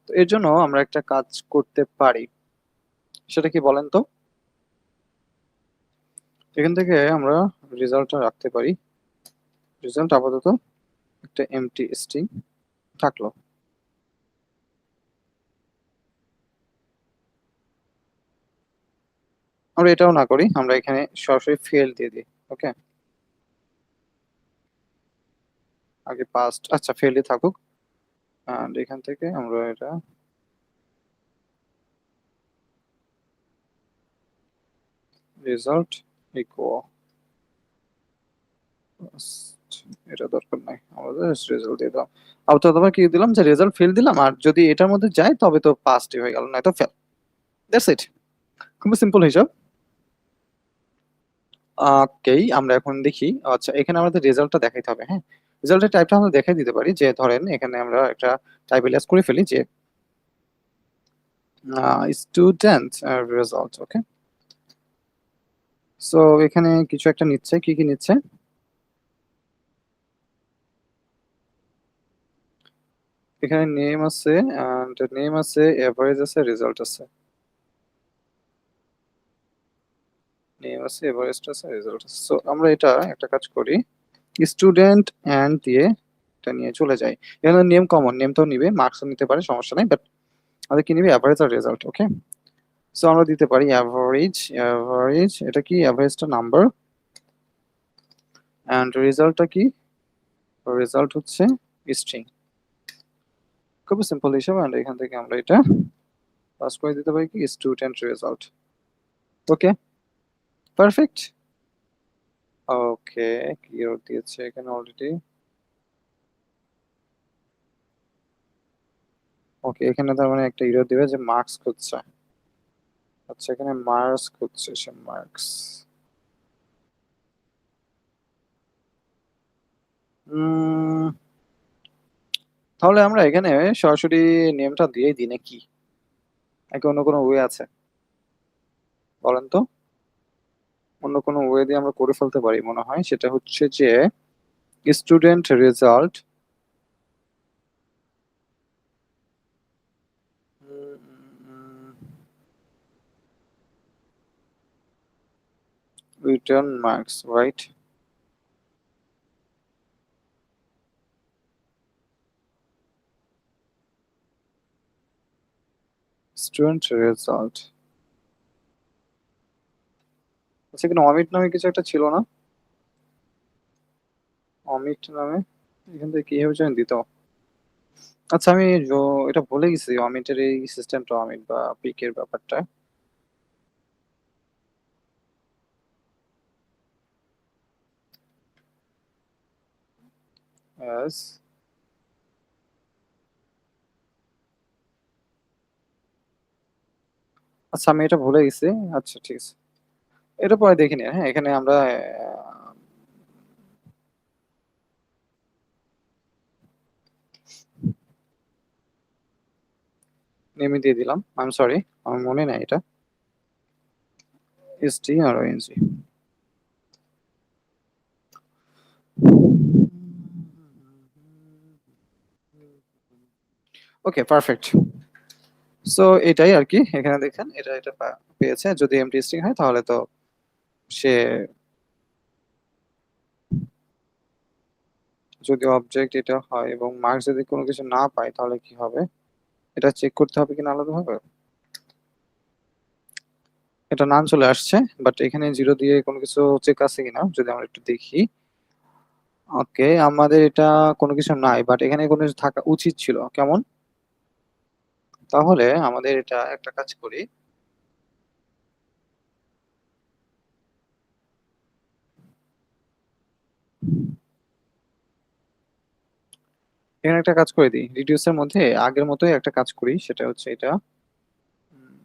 তো এর জন্য আমরা একটা কাজ করতে পারি। সেটা কি বলেন তো? এখান থেকে আমরা রেজাল্টটা রাখতে পারি। রেজাল্ট আপাতত একটা এমটি স্ট্রিং থাকলো। আমরা এটাও না করি, আমরা এখানে সরাসরি ফেল দিয়ে দিই। ওকে, আগে পাস্ট, আচ্ছা ফেলই থাকুক। এন্ড এখান থেকে আমরা এটা রেজাল্ট ইকুয়াল, এটা দরকার নাই, আমাদের রেজাল্ট দিয়ে দাও। আপাতত আবার কি দিলাম যে রেজাল্ট ফেল দিলাম, আর যদি এটার মধ্যে যায় তবে তো পাসই হয়ে গেল, নয়তো ফেল। That's it. খুবই সিম্পল হিসাব। ওকেই, আমরা এখন দেখি। আচ্ছা, এখানে আমাদের রেজাল্টটা দেখাইতে হবে। হ্যাঁ, রেজাল্টের টাইপটা আমরা দেখাই দিতে পারি, যে ধরেন এখানে আমরা একটা টাইপ এলিয়াস করে ফেলি যে স্টুডেন্ট রেজাল্ট। ওকে, সো এখানে কিছু একটা নিচ্ছে, কি কি নিচ্ছে? এখানে নেম আছে, এন্ড নেম আছে, এভারেজ আছে, রেজাল্ট আছে। নেম আছে, এভারেজ আছে, রেজাল্ট আছে। সো আমরা এটা একটা কাজ করি, স্টুডেন্ট এন্ড দিয়ে এটা নিয়ে চলে যাই। এখানে নেম কমন, নেম তো নিবে, মার্কসও নিতে পারে, সমস্যা নাই, বাট আমাদের কি নিবে? এভারেজ আর রেজাল্ট। ওকে, সো আমরা দিতে পারি অ্যাভারেজ। অ্যাভারেজ এটা কি? অ্যাভারেজটা নাম্বার, এন্ড রেজাল্টটা কি? রেজাল্ট হচ্ছে স্ট্রিং। খুবই সিম্পল হিসাব। এন্ড এখান থেকে আমরা এটা পাস করে দিতে পারি কি? Student result. Okay, perfect. Okay, clear দিয়েছে এখানে অলরেডি। ওকে, এখানে তার মানে একটা এরর দিবে যে মার্কস খুঁজছে। আচ্ছা, এখানে মার্কস খুঁজছে, সে মার্কস। তাহলে আমরা এখানে সরাসরি নেমটা দিয়েই দিই নাকি? নাকি অন্য কোনো ওয়ে আছে? বলেন তো। অন্য কোনো ওয়ে দিয়ে আমরা করে ফেলতে পারি মনে হয়, সেটা হচ্ছে যে student result return marks, right? Student result. আচ্ছা, এখানে অমিত নামে কিছু একটা ছিল না? অমিত নামে এখান থেকে কিভাবে যেন দিত। আচ্ছা, আমি এটা ভুলে গেছি, অমিটের এই সিস্টেমটা, অমিট বা পিকের ব্যাপারটা। Yes. আচ্ছা, আমি এটা ভুলে গেছি। আচ্ছা, ঠিক আছে, এটা পরে দেখিনি। হ্যাঁ, এখানে আমরা নেমে দিয়ে দিলাম। আই এম সরি, আমার মনে নাই এটা। এস টি আর এন জি। ওকে, পারফেক্ট। সো এটাই আর কি। এখানে দেখেন, এটা এটা পেয়েছে। যদি এমটি স্ট্রিং হয় তাহলে তো সে, যদি অবজেক্ট এটা হয় এবং মার্কস যদি কোনো কিছু না পায় তাহলে কি হবে? এটা চেক করতে হবে কিনা আলাদাভাবে। এটা নান চলে আসছে, বাট এখানে জিরো দিয়ে কোনো কিছু চেক আছে কিনা যদি আমরা একটু দেখি। ওকে, আমাদের এটা কোনো কিছু নাই, বাট এখানে কোনো কিছু থাকা উচিত ছিল। কেমন? তাহলে আমাদের এটা একটা কাজ করি, এখানে একটা কাজ করে দিই, রিডিউসের মধ্যে আগের মতোই একটা কাজ করি, সেটা হচ্ছে এটা। উম,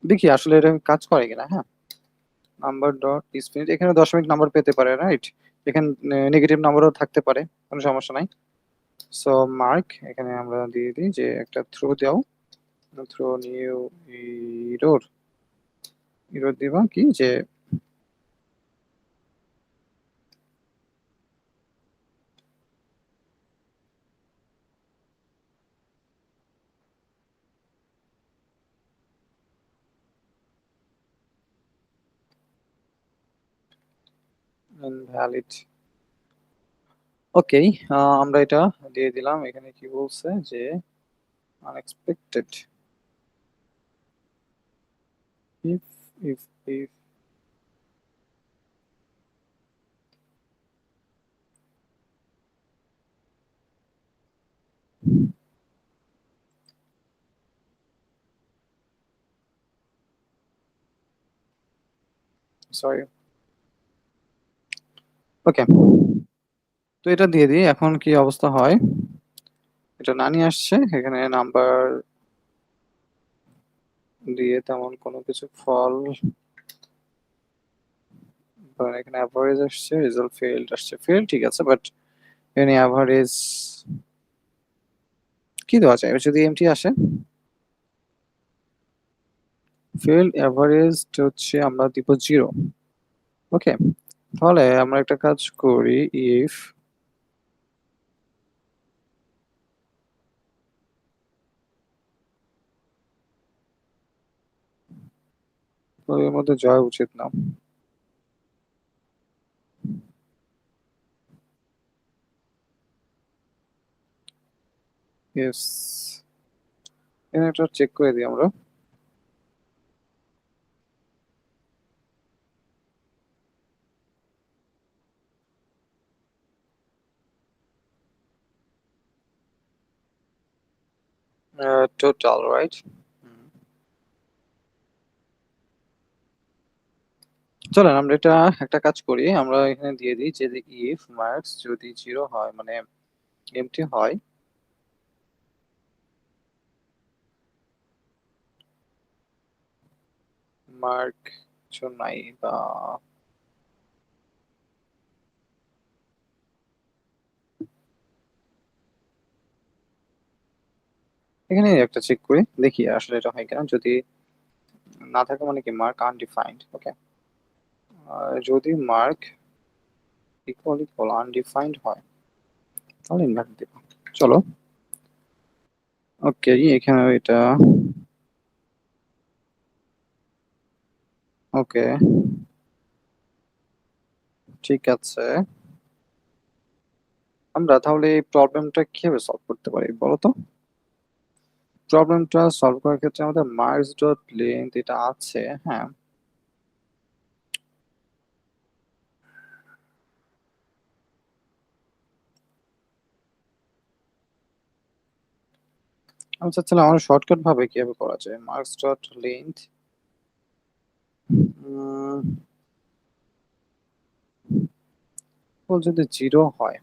দেখি আসলে এটা কাজ করে কিনা। হ্যাঁ, নাম্বার ডট স্পিড, এখানে দশমিক নাম্বার পেতে পারে, রাইট? এখানে নেগেটিভ নাম্বারও থাকতে পারে, কোনো সমস্যা নাই। সো মার্ক এখানে আমরা দিয়ে দিই যে একটা থ্রো দাও, থ্রো নিউ ইরোর, ইরোর দিবা কি যে ইনভ্যালিড। ওকে, আমরা এটা দিয়ে দিলাম। এখানে কি বলছে যে আনএক্সপেক্টেড, ইফ ইফ সরি। ওকে, তো এটা দিয়ে দিই। এখন কি অবস্থা হয়, এটা না নিয়ে আসছে এখানে নাম্বার দিয়ে তেমন কোনো কিছু ফল, বা এখানে অ্যাভারেজ আসছে, রেজাল্ট ফেইল্ড আসছে। ফেল ঠিক আছে, বাট এখানে অ্যাভারেজ কি দেওয়া যায় যদি এমটি আসে? ফেল অ্যাভারেজ হচ্ছে আমরা দিব জিরো। ওকে, তাহলে আমরা একটা কাজ করি, ইফ এর মধ্যে জয় উচিত না। ইয়েস, এখানে একটা চেক করে দিই আমরা। Total right. চলেন আমরা এটা একটা কাজ করি, আমরা এখানে দিয়ে দিই যে ইফ মার্কস যদি জিরো হয়, মানে এমটি হয়, মার্ক কিছু নাই বা এখানে একটা চেক করি, দেখি আসলে এটা হয় কিনা। যদি না থাকে মানে কি মার্ক আনডিফাইন্ড। ওকে, যদি মার্ক ইকুয়াল ইকুয়াল আনডিফাইন্ড হয় তাহলে ইনভার্ট দেব। চলো, ওকে, এখানে এটা ওকে, ঠিক আছে। আমরা তাহলে এই প্রবলেমটা কিভাবে সলভ করতে পারি বলো তো? প্রবলেমটা সলভ করার ক্ষেত্রে আমাদের মার্কস ডট লেন্থ এটা আছে, হ্যাঁ। আমি চাচ্ছিলাম আমার শর্টকাট ভাবে কিভাবে করা যায়, মার্কস ডট লেন্থ যদি জিরো হয়,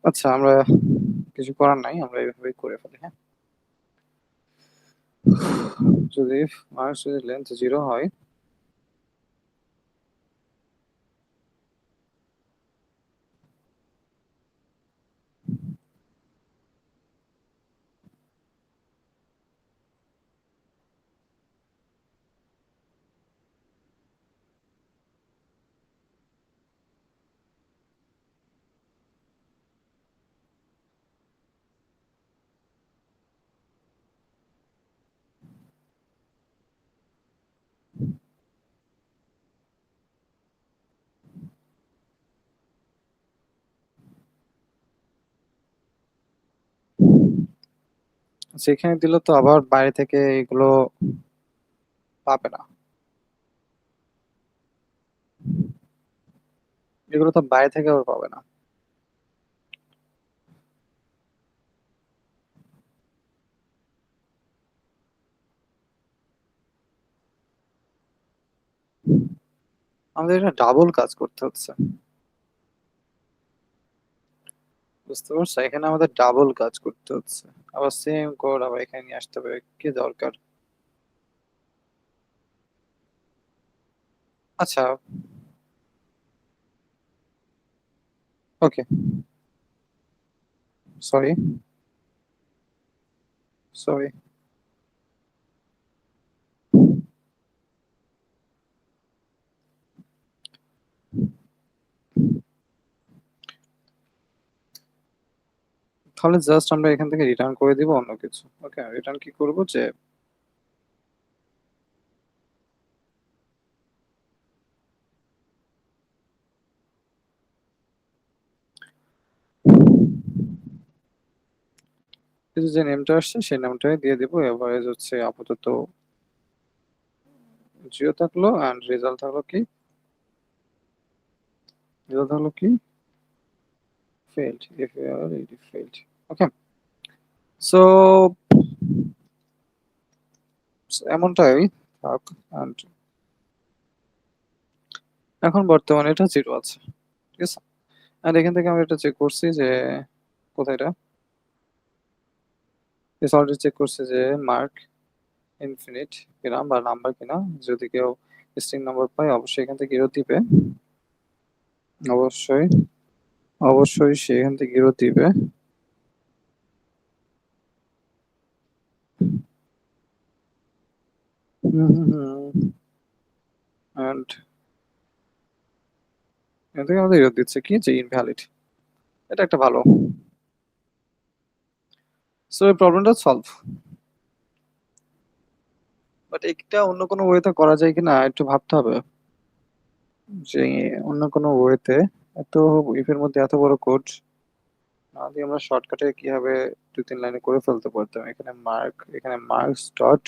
আচ্ছা, আমরা কিছু করার নাই, আমরা এইভাবেই করে ফেলি। হ্যাঁ, যদি মার্কস যদি লেন্থ 0 হয়, সেখানে দিলে তো আবার বাইরে থেকে এগুলো পাবে না, এগুলো তো বাইরে থেকে আবার পাবে না। আমাদের এটা ডাবল কাজ করতে হচ্ছে, বুঝতে পারছো? এখানে আমাদের ডাবল কাজ করতে হচ্ছে, আবার সেম কোড আবার এখানে নিয়ে আসতে হবে, কি দরকার? আচ্ছা, ওকে, সরি, সরি। তাহলে জাস্ট আমরা এখান থেকে রিটার্ন করে দিব অন্য কিছু। ওকে, রিটার্ন কি করব যে কিছু যে নেমটা আসছে সেই নামটাই দিয়ে দিব। এভারেজ হচ্ছে আপাতত 0 থাকলো, এন্ড রেজাল্ট থাকলো কি, রেজাল্ট থাকলো কি, failed, if you are already failed. Okay, so এমনটাই থাক। and এখন বর্তমানে এটা 0 আছে, ঠিক আছে। আর এখান থেকে আমরা এটা চেক করছি যে কোথায় এটা, অলরেডি চেক করছে যে মার্ক ইনফিনিট কিনা বা নাম্বার কিনা। যদি কেউ স্ট্রিং নাম্বার পায় অবশ্যই এখান থেকে এরর দিবে, অবশ্যই অবশ্যই সে এখান থেকে এরর দিবে। এন্ড এখান থেকে আমাদের এরর দিচ্ছে কি যে ইনভ্যালিড। এটা একটা ভালো, সো এই প্রবলেমটা সলভ। বাট এটা অন্য কোনো ওয়েতে করা যায় কিনা একটু ভাবতে হবে, যে অন্য কোনো ওয়েতে এত ইফের মধ্যে এত বড় কোড না দিয়ে আমরা শর্টকাটে কিভাবে 2-3 লাইনে করে ফেলতে পারতাম। এখানে মার্ক, এখানে মার্কস ডট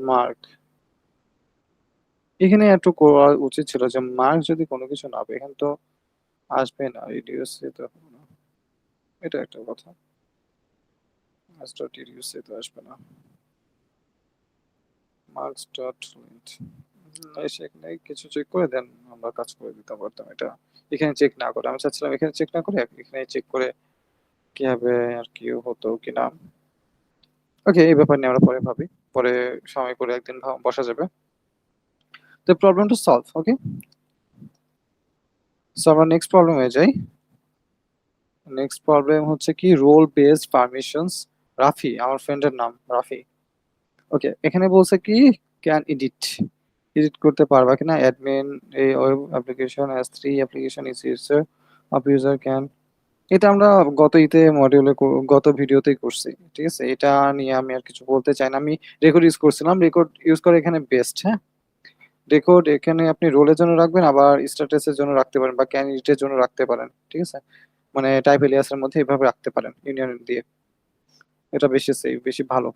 মার্ক, এখানে একটু করা উচিত ছিল যে মার্ক যদি কোনো কিছু না পায় এখানে তো আসবে না, রিডিউস তো হবে না। এটা একটা কথা, মার্কস ডট রিডিউস তো আসবে না, মার্কস ডট লেন্থ এখানে কিছু চেক করে দেন আমরা কাজ করে দিতে পারতাম। এটা এখানে চেক না করে, আমি চাচ্ছিলাম এখানে চেক না করে এখানে চেক করে কি হবে আর কি হতো কিনা। ওকে, এই ব্যাপার নিয়ে আমরা পরে ভাবি, পরে সময় করে একদিন বসা যাবে। তো প্রবলেমটা সলভ। ওকে, সো আমরা নেক্সট প্রবলেমে যাই। নেক্সট প্রবলেম হচ্ছে কি রোল বেসড পারমিশনস। রাফি, আমার ফ্রেন্ডের নাম রাফি। ওকে, এখানে বলছে কি ক্যান এডিট, এডিট করতে পারবা কিনা অ্যাডমিন এই web application as 3 application is user of user can. এটা আমরা গত মডিউলে গত ভিডিওতেই করছি, ঠিক আছে। এটা নিয়ে আমি আর কিছু বলতে চাই না। আমি রেকর্ড ইউজ করছিলাম, রেকর্ড ইউজ করে এখানে বেস্ট। হ্যাঁ, রেকর্ড এখানে আপনি রোলের জন্য রাখবেন, আবার স্ট্যাটাসের জন্য রাখতে পারেন বা ক্যান্ডিডেটের জন্য রাখতে পারেন, ঠিক আছে। মানে টাইপ এলিয়াসের মধ্যে এভাবে রাখতে পারেন ইউনিয়ন দিয়ে, এটা বেশি সেফ, বেশি ভালো।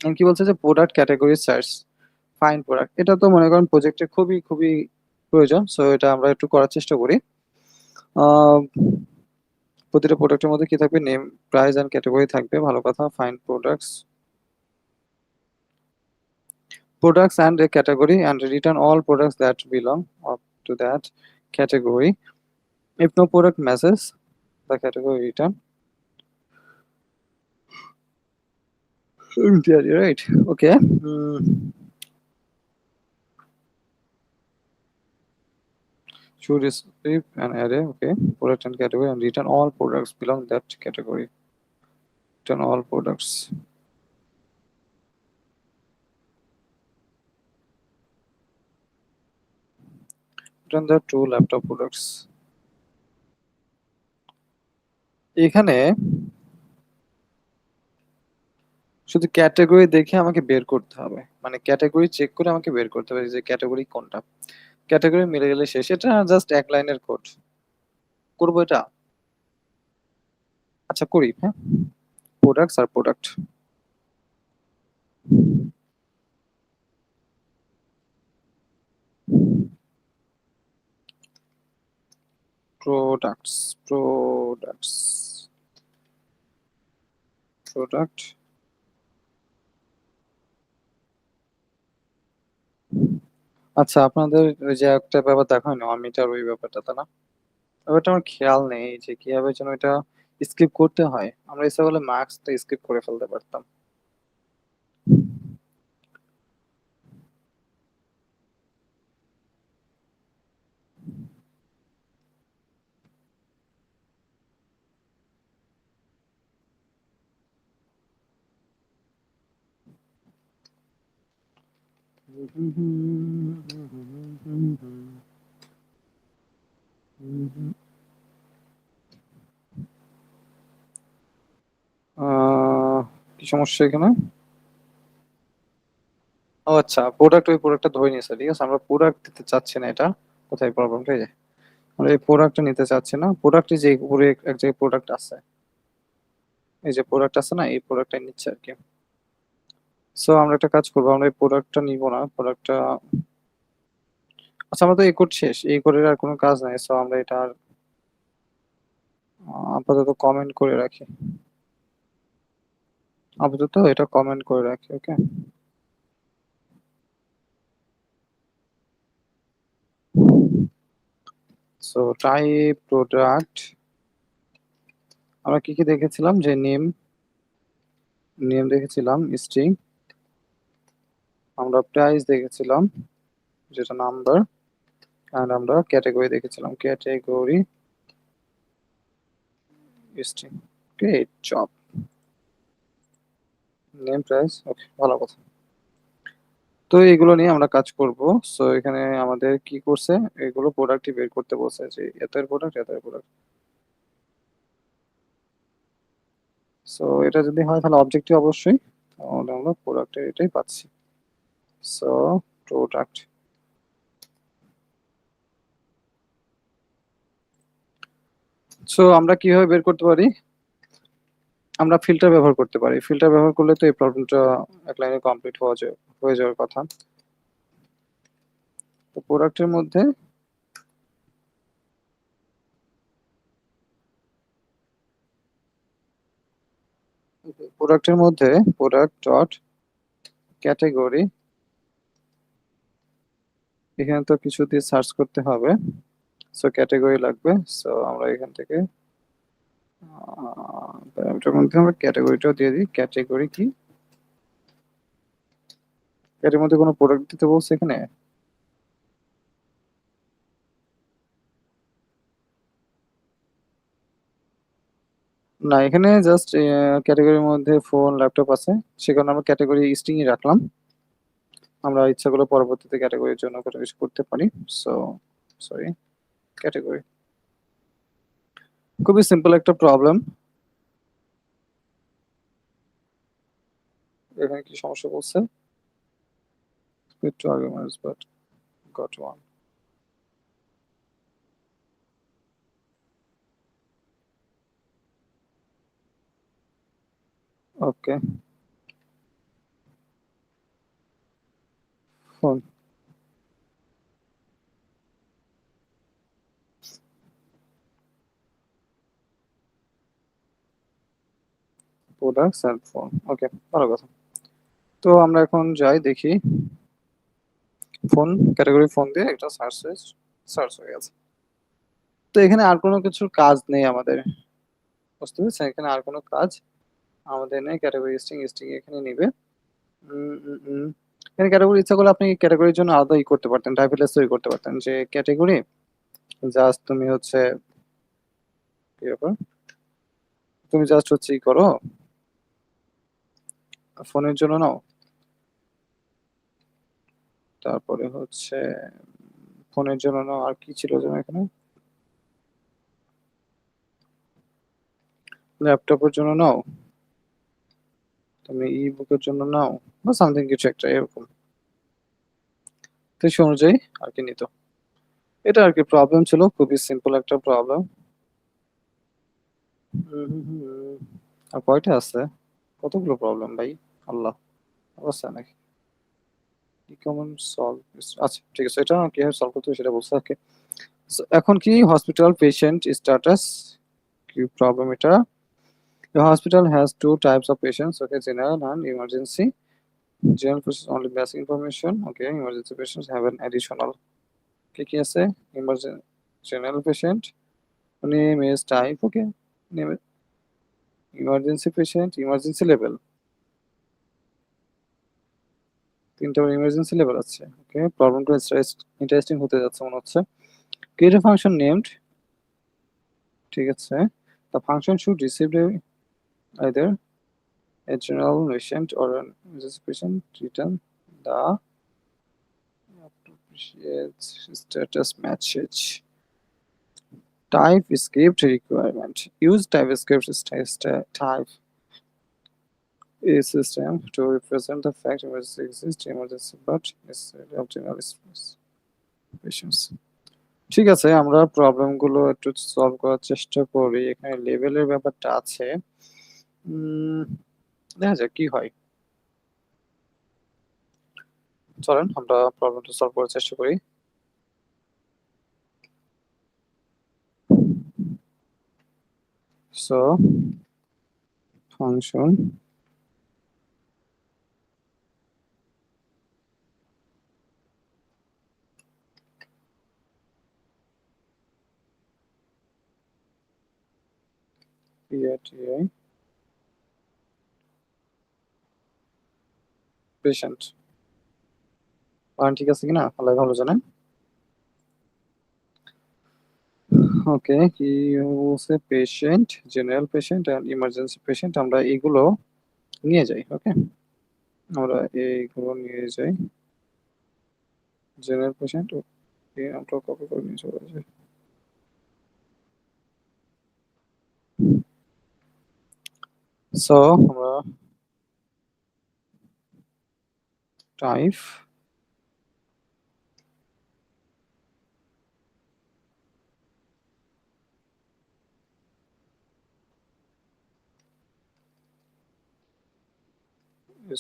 And কি বলছে যে product category search, fine product, এটা তো মনে করেন প্রজেক্টে খুবই খুবই প্রয়োজন। সো এটা আমরা একটু করার চেষ্টা করি। আহ, প্রতিটা প্রোডাক্টের মধ্যে কি থাকবে, নেম, প্রাইস এন্ড ক্যাটাগরি থাকবে, ভালো কথা। Fine products, products and a category and return all products that belong up to that category. If no product matches the category return. Entirely right. Okay. Should receive an array. Okay. Product and category and return all products belong that category. Return all products. Return the two laptop products. এখানে শুধু category দেখে আমাকে বের করতে হবে, মানে category check করে আমাকে বের করতে হবে যে ক্যাটাগরি কোনটা। ক্যাটাগরি মিলে গেলে শেষ। এটা জাস্ট এক লাইনের কোড। করবো এটা? আচ্ছা করি, হ্যাঁ। প্রোডাক্টস আর প্রোডাক্ট। Products products product. আচ্ছা আপনাদের ওই যে একটা ব্যাপার দেখা হয় না মিটার, ওই ব্যাপারটা তা না, ওটা আমার খেয়াল নেই যে কিভাবে যেন এটা স্কিপ করতে হয়। আমরা ইচ্ছা করলে মার্কসটা স্কিপ করে ফেলতে পারতাম। কি সমস্যা এখানে? ও আচ্ছা, প্রোডাক্ট ওই প্রোডাক্টটা ধরে নিয়েছে, ঠিক আছে। আমরা প্রোডাক্ট দিতে চাচ্ছি না, এটা কোথায় প্রবলেমটা? এই যে আমরা এই প্রোডাক্টটা নিতে চাচ্ছি না, প্রোডাক্টে যে উপরে এক জায়গায় প্রোডাক্ট আছে, এই যে প্রোডাক্ট আছে না, এই প্রোডাক্টটাই নিচ্ছে আর কি। সো আমরা একটা কাজ করবো, আমরা এই প্রোডাক্টটা নিব না, প্রোডাক্টটা। আচ্ছা আমরা তো এই কোড শেষ, এই কোডের আর কোনো কাজ নাই। সো আমরা এটা আর আপাতত কমেন্ট করে রাখি, আপাতত এটা কমেন্ট করে রাখি। ওকে। সো টাইপ প্রোডাক্ট, আমরা কি কি দেখেছিলাম যে নেম, নেম দেখেছিলাম স্ট্রিং, আমরা প্রাইস দেখেছিলাম যেটা নাম্বার, আর আমরা ক্যাটাগরি দেখেছিলাম category string. Great job. Name price, okay, ভালো কথা। তো এগুলো নিয়ে আমরা কাজ করব। সো এখানে আমাদের কি করছে, এগুলো প্রোডাক্টই বের করতে বলছে যে এত প্রোডাক্ট এত প্রোডাক্ট। সো এটা যদি হয় তাহলে অবজেক্টিভ অবশ্যই, তাহলে আমরা প্রোডাক্টের এটাই পাচ্ছি। So product. সো আমরা কিভাবে বের করতে পারি? আমরা ফিল্টার ব্যবহার করতে পারি। ফিল্টার ব্যবহার করলে তো এই প্রবলেমটা এক লাইনে কমপ্লিট হয়ে যাওয়ার কথা। তো প্রোডাক্টের মধ্যে প্রোডাক্ট ডট ক্যাটাগরি, এখানে তো কিছু দিয়ে সার্চ করতে হবে। সো ক্যাটাগরি লাগবে। সো আমরা এখান থেকে প্যারামিটার মধ্যে আমরা ক্যাটাগরিটাও দিয়ে দিই। ক্যাটাগরি কি, এর মধ্যে কোনো প্রোডাক্ট দিতে বলছে এখানে? না, এখানে জাস্ট ক্যাটাগরির মধ্যে ফোন ল্যাপটপ আছে, সেখানে আমরা ক্যাটাগরি স্ট্রিংই রাখলাম। আমরা ইচ্ছা করলে পরবর্তীতে ক্যাটাগরির জন্য কোনো কিছু করতে পারি। So sorry, category. খুবই সিম্পল একটা প্রবলেম। এখানে কি সমস্যা বলছে? With two arguments but got one. Okay. Phone. Products and phone. Okay, ভালো কথা। তো আমরা এখন যাই দেখি, ফোন ক্যাটাগরি ফোন দিয়ে একটা সার্চ হয়ে গেছে। তো এখানে আর কোনো কিছুর কাজ নেই আমাদের, বুঝতে পেরেছেন? এখানে আর কোনো কাজ আমাদের নেই। ক্যাটাগরি স্ট্রিং এখানে নিবে। এখানে ক্যাটাগরি ইচ্ছা করলে আপনি ক্যাটাগরির জন্য আলাদা করতে পারতেন, টাইপলেস তৈরি করতে পারতেন যে ক্যাটাগরি জাস্ট তুমি হচ্ছে কি ব্যাপার, তুমি জাস্ট হচ্ছে করো ফোনের জন্য নাও, তারপরে হচ্ছে ফোনের জন্য নাও, আর কি ছিল যেন এখানে, ল্যাপটপের জন্য নাও, তুমি ই বুকের জন্য নাও, বা সামথিং কিছু একটা এরকম, তো সে অনুযায়ী আর কি নিত। এটা আর কি প্রবলেম ছিল, খুবই সিম্পল একটা প্রবলেম। আর কয়টা আছে, কতগুলো প্রবলেম ভাই, আল্লাহ অবস্থা নাকি কি কমন সলভ। আচ্ছা ঠিক আছে, এটা কিভাবে সলভ করতে হবে সেটা বলছে। ওকে, এখন কি হসপিটাল পেশেন্ট স্ট্যাটাস কি প্রবলেম এটা। The hospital has two types of patients, okay, general and emergency. General patients only basic information, okay, emergency patients have an additional. কি আছে, emergency general patient name is type, okay, name emergency patient emergency level, তিনটা emergency level আছে। ওকে, প্রবলেমটা interesting হতে যাচ্ছে মনে হচ্ছে। create a function named, ঠিক আছে, the function should receive either a general patient or an emergency patient, return the appropriate status message. Type script requirement. Use TypeScript type a system to represent the fact emergency exists, emergency but necessarily of general patients. ঠিক আছে, আমরা problem গুলো একটু solve করার চেষ্টা করি। এখানে লেভেলের ব্যাপারটা আছে, দেখা যাক কি হয়। চলেন আমরা প্রবলেমটা সলভ করার চেষ্টা করি। সো ফাংশন পেশেন্ট, ঠিক আছে কিনা আল্লাহ ভালো জানেন। ওকে, কি বলছে, পেশেন্ট জেনারেল পেশেন্ট আর ইমার্জেন্সি পেশেন্ট, আমরা এগুলো নিয়ে যাই। ওকে, আমরা এইগুলো নিয়ে যাই, জেনারেল পেশেন্ট আমরা কপি করে নিয়ে চলে যাই। সো আমরা টাইপ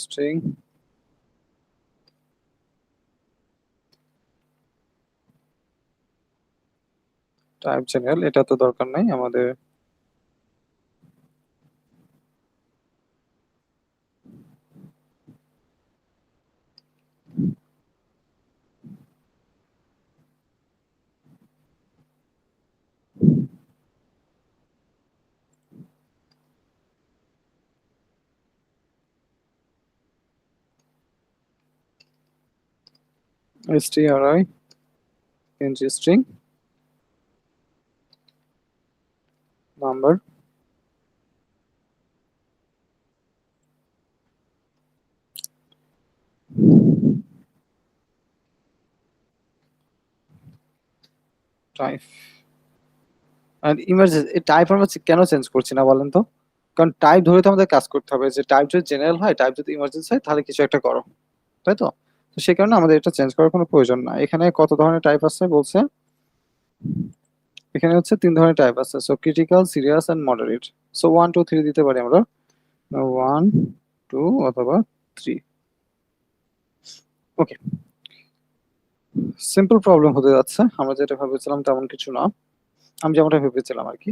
স্ট্রিং টাইপ জেনারেল, এটা তো দরকার নাই আমাদের। stri ng string number, type আর ইমার্জেন্সি। এই টাইপ আমরা কেন চেঞ্জ করছি না বলেন তো? কারণ টাইপ ধরে তো আমাদের কাজ করতে হবে, যে টাইপ যদি জেনারেল হয়, টাইপ যদি ইমার্জেন্সি হয়, তাহলে কিছু একটা করো, তাই তো? তো সেই কারণে আমাদের এটা চেঞ্জ করার কোনো প্রয়োজন না। এখানে কত ধরনের টাইপ আছে বলছে, এখানে হচ্ছে 3 ধরনের টাইপ আছে। So critical, serious and moderate. So 1 2 3 দিতে পারি আমরা, 1 2 অথবা 3। ওকে, সিম্পল প্রবলেম হতে যাচ্ছে, আমরা যেটা ভেবেছিলাম তেমন কিছু না, আমি যেমনটা ভেবেছিলাম আর কি।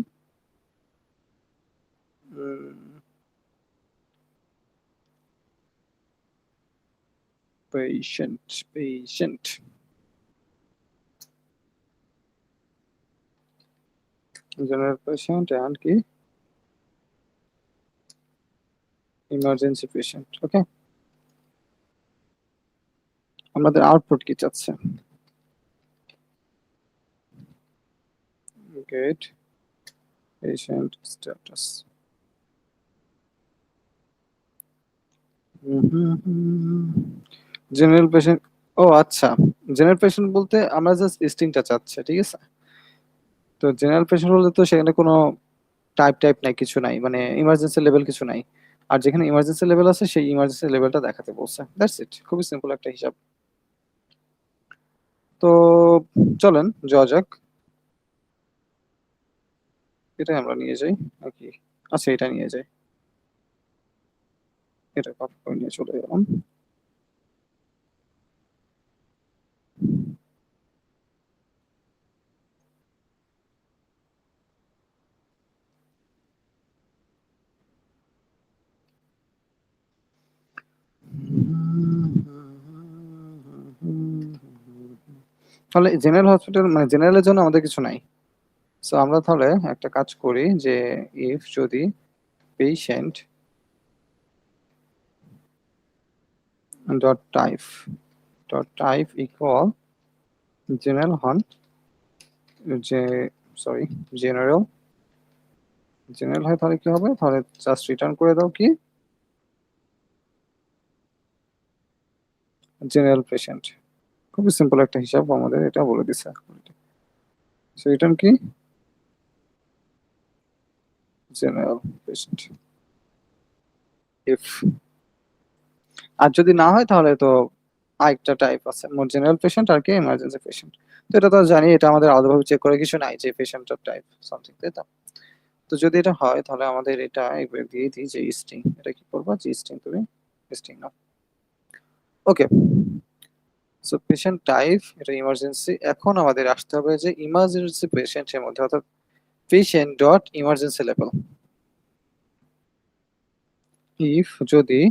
পেশেন্ট জেনারেল পেশেন্ট অ্যান্ড কি ইমার্জেন্সি পেশেন্ট। ওকে, আমাদের আউটপুট কি চাচ্ছে? Get patient status. General patient, ও আচ্ছা, জেনারেল পেশেন্ট বলতে আমরা জাস্ট স্ট্রিংটা চাচ্ছে, ঠিক আছে। তো জেনারেল পেশেন্ট বলতে তো সেখানে কোনো টাইপ টাইপ নাই, কিছু নাই, মানে ইমার্জেন্সি লেভেল কিছু নাই। আর যেখানে ইমার্জেন্সি লেভেল আছে সেই ইমার্জেন্সি লেভেলটা দেখাতে বলছে, দ্যাটস ইট, খুবই সিম্পল একটা হিসাব। তো চলেন যাওয়া যাক, এটাই আমরা নিয়ে যাই নাকি? আচ্ছা, এটা নিয়ে যাই, এটা কপি করে নিয়ে চলে গেলাম। তাহলে জেনারেল হসপিটাল মানে জেনারেলের জন্য আমাদের কিছু নাই। সো আমরা তাহলে একটা কাজ করি যে ইফ যদি patient dot type equal general হন, যে সরি জেনারেল জেনারেল হয়, তাহলে কি হবে? তাহলে জাস্ট রিটার্ন করে দাও কি জেনারেল পেশেন্ট। খুবই সিম্পল একটা হিসাব, আমাদের এটা বলে দিছে। সো রিটার্ন কি জেনারেল পেশেন্ট। ইফ আর যদি না হয় তাহলে তো আরেকটা টাইপ আছে, মোর জেনারেল পেশেন্ট আর কি ইমার্জেন্সি পেশেন্ট। তো এটা তো জানি, এটা আমাদের আলাদাভাবে চেক করে কিছু নাই যে পেশেন্টের টাইপ সামথিং, তাই তো? তো যদি এটা হয় তাহলে আমাদের এটা একবার দিয়ে দিই যে স্ট্রিং। এটা কি করবা, যে স্ট্রিং তুমি স্ট্রিং নাও। ওকে, সো পেশেন্ট টাইপ এটা ইমার্জেন্সি। এখন আমাদের আসতে হবে যে ইমার্জেন্সি পেশেন্টের মধ্যে, অর্থাৎ patient dot emergency level. If যদি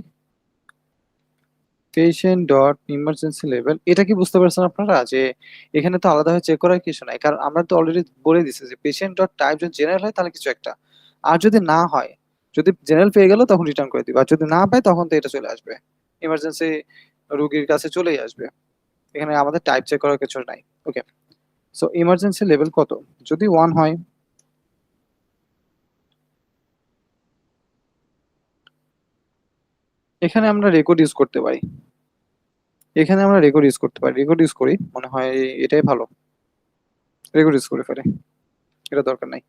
পেশেন্ট ডট ইমার্জেন্সি লেভেল, এটা কি বুঝতে পারছেন আপনারা যে এখানে তো আলাদাভাবে চেক করার কিছু নাই, কারণ আমরা তো অলরেডি বলে দিছি যে পেশেন্ট ডট টাইপ যদি জেনারেল হয় তাহলে কিছু একটা, আর যদি না হয়, যদি জেনারেল পেয়ে গেল তখন রিটার্ন করে দিবা, আর যদি না পায় তখন তো এটা চলে আসবে ইমার্জেন্সি রোগীর কাছে চলেই আসবে। এখানে আমাদের টাইপ চেক করার কিছু নাই। ওকে, সো ইমার্জেন্সি লেভেল কত? যদি 1 হয়, এখানে আমরা রেকর্ড ইউজ করতে পারি, এখানে আমরা রেকর্ড ইউজ করতে পারি, রেকর্ড ইউজ করি, মনে হয় এটাই ভালো, রেকর্ড ইউজ করে ফেলে, এটা দরকার নাই।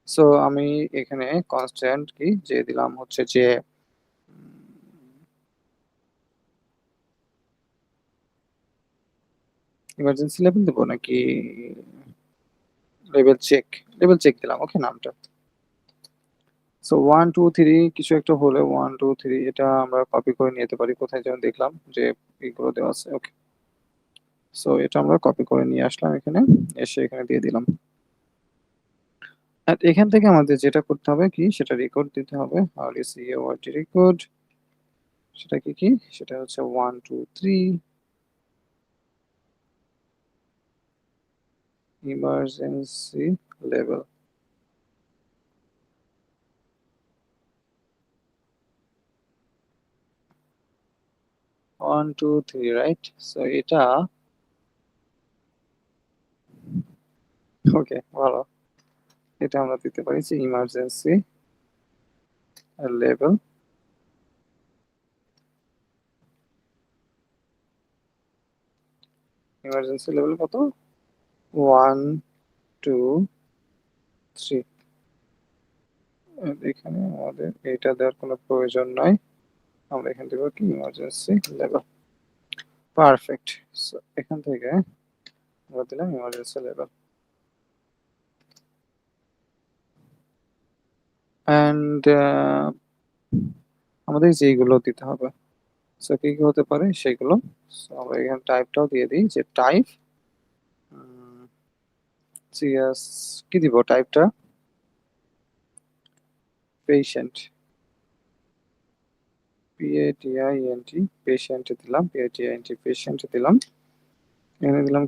সো আমি এখানে কনস্ট্যান্ট কি যে দিলাম হচ্ছে যে ইমার্জেন্সি লেভেল দেবো নাকি লেভেল চেক দিলাম, ওকে নামটা। সো 1 2 3 কিছু একটা হলে 1 2 3 এটা আমরা কপি করে নিতে পারি, কোথায় যেন দেখলাম যে এইগুলো দেওয়া আছে। ওকে, সো এটা আমরা কপি করে নিয়ে আসলাম এখানে, এসে এখানে দিয়ে দিলাম। আর এখান থেকে আমাদের যেটা করতে হবে কি, সেটা রেকর্ড দিতে হবে, আর সিওআরটি রেকর্ড, সেটা কি সেটা হচ্ছে 1 2 3 ইমার্জেন্সি লেভেল। 1 2 3, রাইট? সো এটা ওকে, ভালো, এটা আমরা দিতে পারি যে ইমার্জেন্সি লেভেল। ইমার্জেন্সি লেভেল কত? 1 2 3। এখানে আমাদের এটা দেওয়ার কোনো প্রয়োজন নাই, আমরা এখান থেকে কি ইমার্জেন্সি লেভেল। পারফেক্ট। সো এখান থেকে আমরা দিলাম ইমার্জেন্সি লেভেল, অ্যান্ড আমাদের যেইগুলো দিতে হবে, সো কি কি হতে পারে সেগুলো। সো আমরা এখানে টাইপটাও দিয়ে দিই যে টাইপ সিএস, কি দিব টাইপটা? পেশেন্ট, পিএটিআইএনটি পেশেন্ট দিলাম, পিএটিআইএনটি পেশেন্ট দিলাম। এখানে দিলাম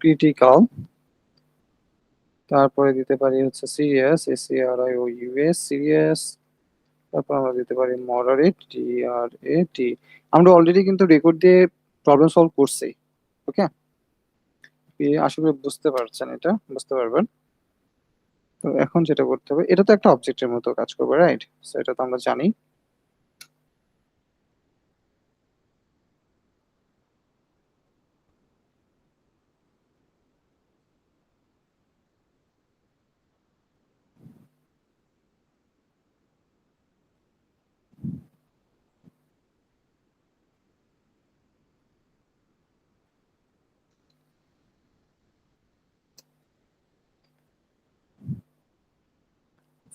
কি ক্রিটিক্যাল, তারপরে দিতে পারি হচ্ছে সিরিয়াস, SERIOUS সিরিয়াস, তারপর আমরা দিতে পারি মডারেট, DRAT। আমরা অলরেডি কিন্তু রেকর্ড দিয়ে প্রবলেম সলভ করছি। ওকে, আশা করি বুঝতে পারছেন, এটা বুঝতে পারবেন। তো এখন যেটা করতে হবে, এটা তো একটা অবজেক্টের মতো কাজ করবে, রাইট? সো এটা তো আমরা জানি।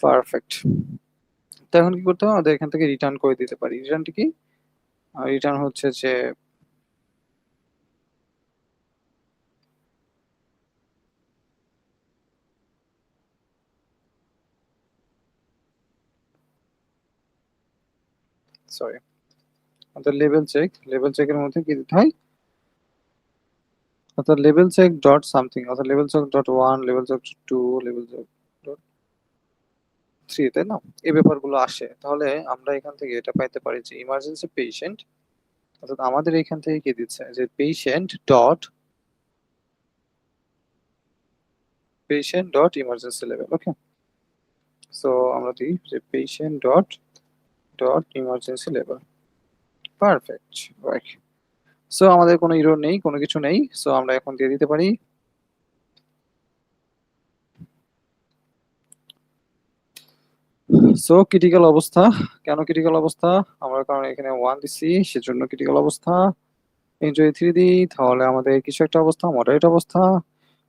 পারফেক্ট। তো এখন কি করতে হবে, আমাদের এখান থেকে রিটার্ন করে দিতে পারি। রিটার্নটি কি? রিটার্ন হচ্ছে যে সরি, আমাদের লেভেল চেকের মধ্যে কি দিতে হয়, অর্থাৎ লেভেল চেক ডট সামথিং, অর্থাৎ level check dot 1, level check 2, level check dot 3, তাই না? এই ব্যাপারগুলো আসে। তাহলে আমরা এখান থেকে এটা পাইতে পারি যে ইমার্জেন্সি পেশেন্ট, অর্থাৎ আমাদের এখান থেকে কি দিচ্ছে যে পেশেন্ট ডট ইমার্জেন্সি লেভেল। ওকে, সো আমরা দিই যে patient dot emergency level. Perfect, right. So আমাদের কোনো ইরর নেই, কোনো কিছু নেই। সো আমরা এখন দিয়ে দিতে পারি সো ক্রিটিক্যাল অবস্থা। কেন ক্রিটিক্যাল অবস্থা? আমরা কারণ এখানে 1 দিছি, সেজন্য ক্রিটিক্যাল অবস্থা। এই যদি 3 দিই তাহলে আমাদের কিছু একটা অবস্থা, মডারেট অবস্থা।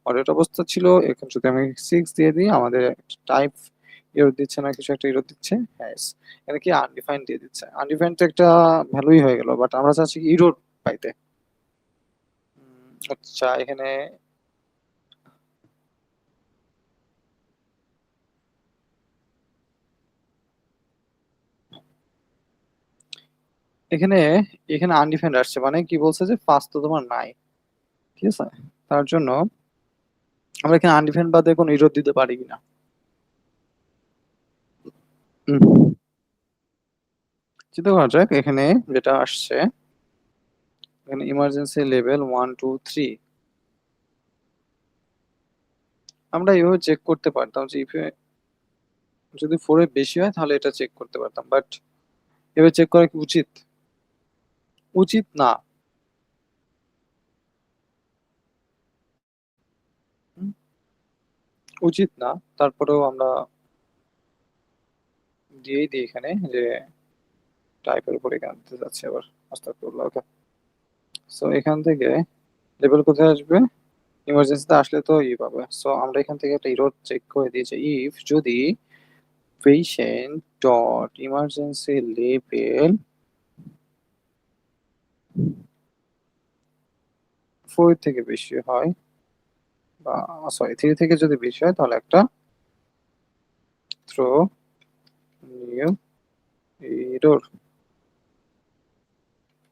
মডারেট অবস্থা ছিল, এখন যদি আমি 6 দিয়ে দিই, আমাদের টাইপ এরর দিচ্ছে না, কিছু একটা এরর দিচ্ছে। হ্যাঁ, এখানে কি আনডিফাইন্ড দিয়ে দিচ্ছে। আনডিফাইন্ড তো একটা ভ্যালুই হয়ে গেল, বাট আমরা চাচ্ছি কি এরর পাইতে। আচ্ছা, এখানে এখানে এখানে আনডিফাইন্ড আসছে, মানে কি বলছে যে ফার্স্ট তো তোমার নাই, ঠিক আছে? তার জন্য আমরা এখানে আনডিফাইন্ড বাদে কোনো এরর দিতে পারি কিনা। চিন্তা করা যাক, এখানে যেটা আসছে, এখানে ইমার্জেন্সি লেভেল 1 2 3, আমরা এইভাবে চেক করতে পারতাম যে যদি 4 এর বেশি হয় তাহলে এটা চেক করতে পারতাম, বাট এভাবে চেক করা কি উচিত? উচিত না। হুম, উচিত না। তারপরেও আমরা দিয়েই দিই এখানে যে টাইপের উপরে আনতে যাচ্ছে আবার। আস্তাগফিরুল্লাহ। ওকে, সো এখান থেকে লেভেল কোথায় আসবে? ইমার্জেন্সিতে আসলে তো পাবে। সো আমরা এখান থেকে একটা ইরর চেক করে দিয়েছি, ইফ যদি পেশেন্ট ডট ইমার্জেন্সি লেভেল 4 থেকে বেশি হয়, বা সরি 3 থেকে যদি বেশি হয়, তাহলে একটা থ্রো নিউ এরর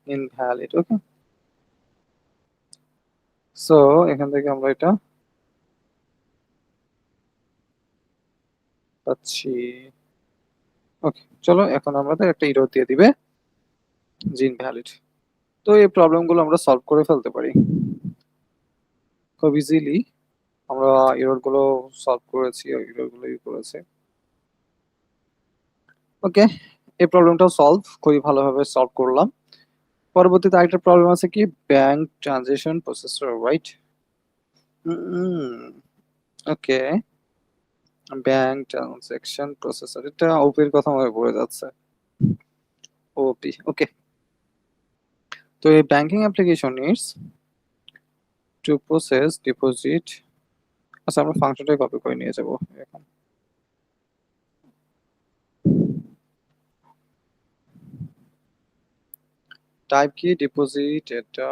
ইনভ্যালিড। ওকে, সো এখান থেকে আমরা এটা পাচ্ছি। ওকে, চলো এখন আমাদের একটা এরর দিয়ে দিবে যে ইনভ্যালিড। তো এই প্রবলেম গুলো আমরা সলভ করে ফেলতে পারি খুব ইজিলি। আমরা এরর গুলো সলভ করেছি, এরর গুলো করেছি। ওকে, এই প্রবলেমটাও সলভ, খুবই ভালোভাবে সলভ করলাম। পরবর্তীতে আরেকটা প্রবলেম আছে কি, ব্যাংক ট্রানজিশন প্রসেসর, রাইট? ওকে, ব্যাংক ট্রানজাকশন প্রসেসর, এটা ওপির কথা মনে পড়ে যাচ্ছে। ওপি, ওকে। তো এই banking application needs to process deposit. আচ্ছা, আমরা ফাংশনটাই কপি করে নিয়ে যাব এখন। টাইপ কি, ডিপোজিট, এটা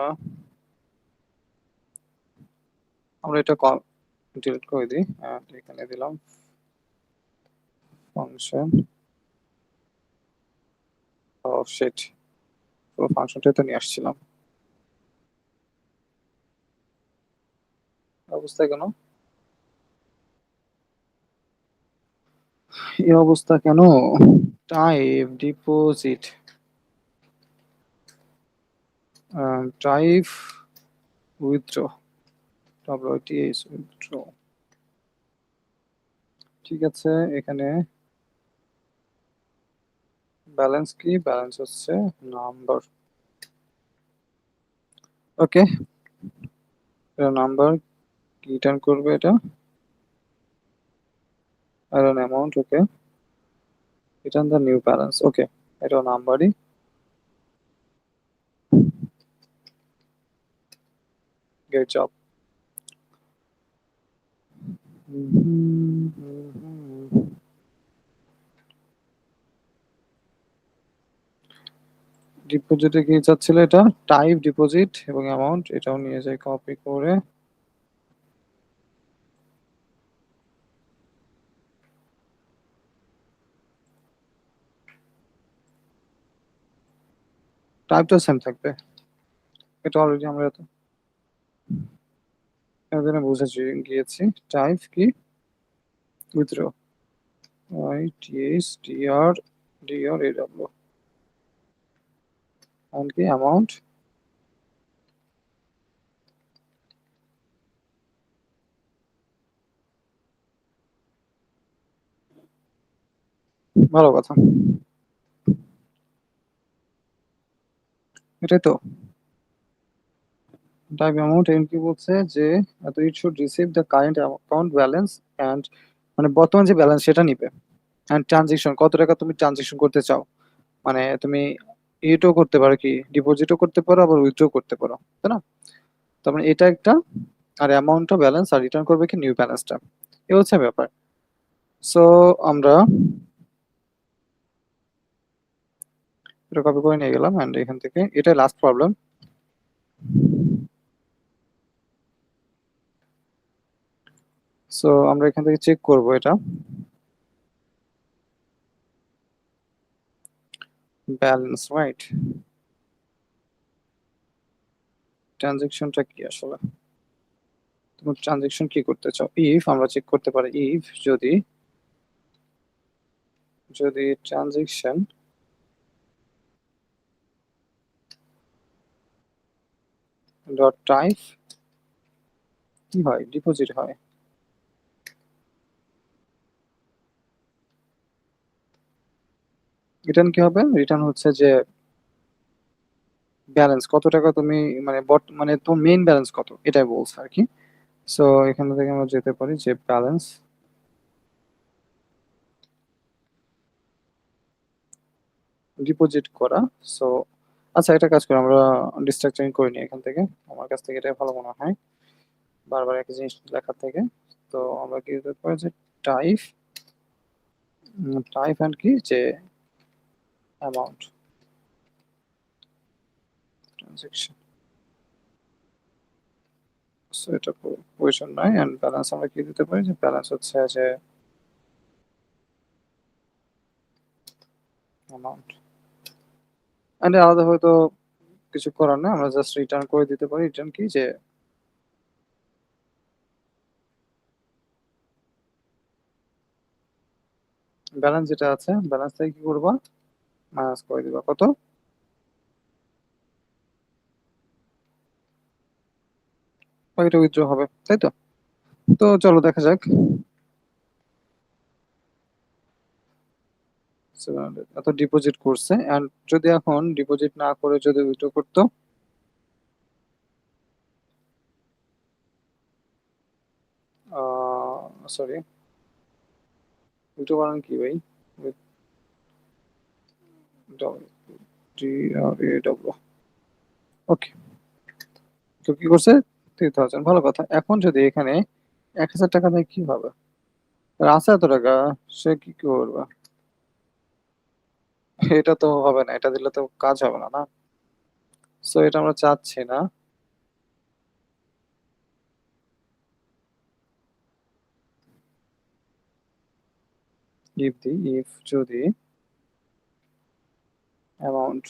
আমরা এটা ডিলিট করে দিই। এখানে দিলাম ফাংশন। ও শিট, পুরো ফাংশনটাই তো নিয়ে আসছিলাম। অবস্থা কেন? এই অবস্থা কেন? Type deposit, type withdraw, WITH withdraw. ঠিক আছে, এখানে ব্যালেন্স কি? ব্যালেন্স হচ্ছে নাম্বার। ওকে, এটা নাম্বার রিটার্ন করবে এটা, আর an amount, okay, return the new balance. Okay, এটা নাম্বারই। Great job. ডিপোজিটে কি চাচ্ছিল? এটা টাইপ ডিপোজিট এবং অ্যামাউন্ট, এটাও নিয়ে যাই কপি করে। টাইপটা সেম থাকবে, এটা অলরেডি আমরা এতদিনে বুঝেছি গিয়েছি। টাইপ কি? উইথড্র, WITHDRAW, and কি অ্যামাউন্ট? ভালো কথা, এটাই তো। টাইপ অ্যামাউন্ট এন্ড কি বলছে যে it should receive the current account balance and, মানে বর্তমান যে ব্যালেন্স সেটা নিবে। অ্যান্ড ট্রানজেকশন, কত টাকা তুমি ট্রানজেকশন করতে চাও, মানে তুমি ইটও করতে পারো, কি ডিপোজিটও করতে পারো, আবার উইথড্র করতে পারো, তাই না? তার মানে এটা একটা, আর অ্যামাউন্টটা ব্যালেন্স, আর রিটার্ন করবে কি নিউ ব্যালেন্সটা। এ হচ্ছে ব্যাপার। সো আমরা এটা কপি করে নিয়ে গেলাম, অ্যান্ড এখান থেকে এটা লাস্ট প্রবলেম। সো আমরা এখান থেকে চেক করব এটা ব্যালেন্স, রাইট? ট্রানজেকশনটা কি আসলে, তুমি ট্রানজেকশন কি করতে চাও? ইফ আমরা চেক করতে পারি, ইফ যদি যদি ট্রানজেকশন ডট টাইপ কি হয়, ডিপোজিট হয়, রিটার্ন কি হবে? রিটার্ন হচ্ছে যে ব্যালেন্স, কত টাকা তুমি, মানে মানে তোমার মেইন ব্যালেন্স কত, এটাই বলছে আর কি। সো এখান থেকে আমরা যেতে পারি যে ব্যালেন্স ডিপোজিট করা। সো আচ্ছা, এটা কাজ করে আমরা ডিস্ট্রাকচারিং করে নিই এখান থেকে, আমার কাছ থেকে এটাই ভালো মনে হয় বারবার একই জিনিস লেখার থেকে। তো আমরা কি দিতে পারি যে টাইপ, টাইপ অ্যান্ড কি যে অ্যামাউন্ট ট্রানজেকশন। সো এটা পজিশন নয়, অ্যান্ড ব্যালেন্স আমরা কি দিতে পারি যে ব্যালেন্স হচ্ছে যে অ্যামাউন্ট। অ্যান্ড আলাদা হয়তো কিছু করার না, আমরা জাস্ট রিটার্ন করে দিতে পারি। রিটার্ন কি যে ব্যালেন্স যেটা আছে, ব্যালেন্স থেকে কি করবা, মাইনাস করে দিবা কত, ওইটা উইথড্র হবে, তাই তো? তো চলো দেখা যাক। 700 এত ডিপোজিট করছে, এন্ড যদি এখন ডিপোজিট না করে যদি উইথড্র করতো, সরি, উইথড্র করেন কি ভাই, DRAW, ওকে। তো কি করছে, 3000, ভালো কথা। এখন যদি এখানে 1000 টাকা দেয় কি হবে? আর আছে এত টাকা, সে কি করবে? এটা তো হবে না, এটা দিলে তো কাজ হবে না, না? সো এটা আমরা চাচ্ছি না। ইফ যদি অ্যামাউন্ট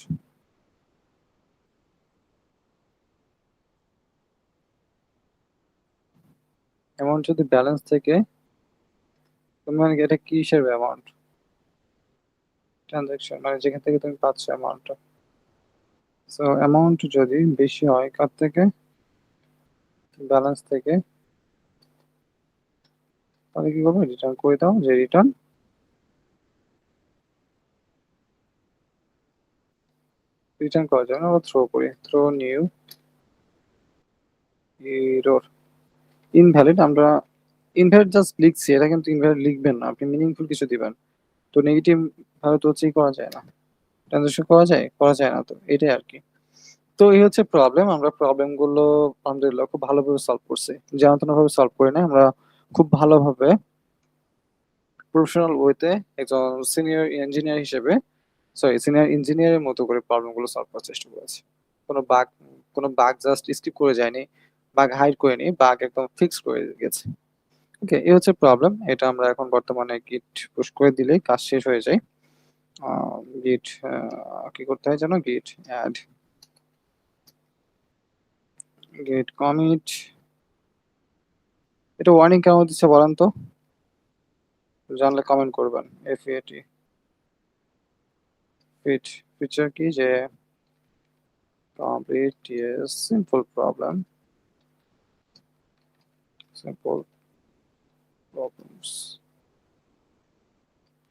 অ্যামাউন্ট যদি ব্যালেন্স থেকে, মানে এটা কিসের অ্যামাউন্ট? ট্রানজাকশন মানে যেখান থেকে তুমি পাচ্ছ অ্যামাউন্টটা। সো অ্যামাউন্ট যদি বেশি হয় কার থেকে? ব্যালেন্স থেকে। তাহলে কি করবো? রিটার্ন করে দাও, যে রিটার্ন করার জন্য আমরা থ্রো করি, থ্রো নিউ এরর ইনভ্যালিড। আমরা ইনভ্যালিড জাস্ট লিখছি, এটা কিন্তু ইনভ্যালিড লিখবেন না, আপনি মিনিংফুল কিছু দিবেন। তো নেগেটিভ ভাবে তো হচ্ছে করা যায় না, ট্রানজাকশন করা যায় না, তো এটাই আর কি। তো এই হচ্ছে প্রবলেম। আমরা প্রবলেম গুলো আলহামদুলিল্লাহ খুব ভালোভাবে সলভ করছি, জানাতনা ভাবে সলভ করি না, আমরা খুব ভালোভাবে প্রফেশনাল ওয়েতে একজন সিনিয়র ইঞ্জিনিয়ার হিসেবে, সিনিয়র ইঞ্জিনিয়ারের মতো করে প্রবলেম গুলো সলভ করার চেষ্টা করেছি। কোনো বাগ কোনো বাগ জাস্ট স্কিপ করে যায়নি, বাগ হাইড করেনি, বাগ একদম ফিক্স করে গেছে। ওকে, এই হচ্ছে প্রবলেম। এটা আমরা এখন বর্তমানে গিট পুশ করে দিলেই কাজ শেষ হয়ে যায়। গিট কি করতে হয় জানো? গিট অ্যাড, গিট কমিট। এটা ওয়ার্নিং কেমন দিচ্ছে বলেন তো? জানলে কমেন্ট করবেন। এফএটি ফিট ফিচার কি যে complete yes simple problem, simple problems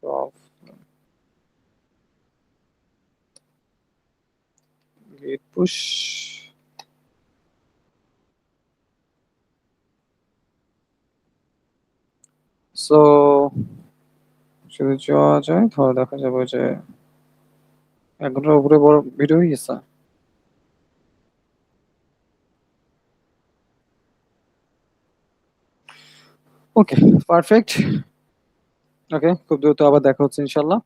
problem গিট পুশ। সো যদি যাওয়া যায় তাহলে দেখা যাবে যে 1 ঘন্টার উপরে বড় ভিডিও হয়ে গেছে। ওকে, পারফেক্ট। ওকে, খুব দ্রুত আবার দেখা হচ্ছে ইনশাল্লাহ।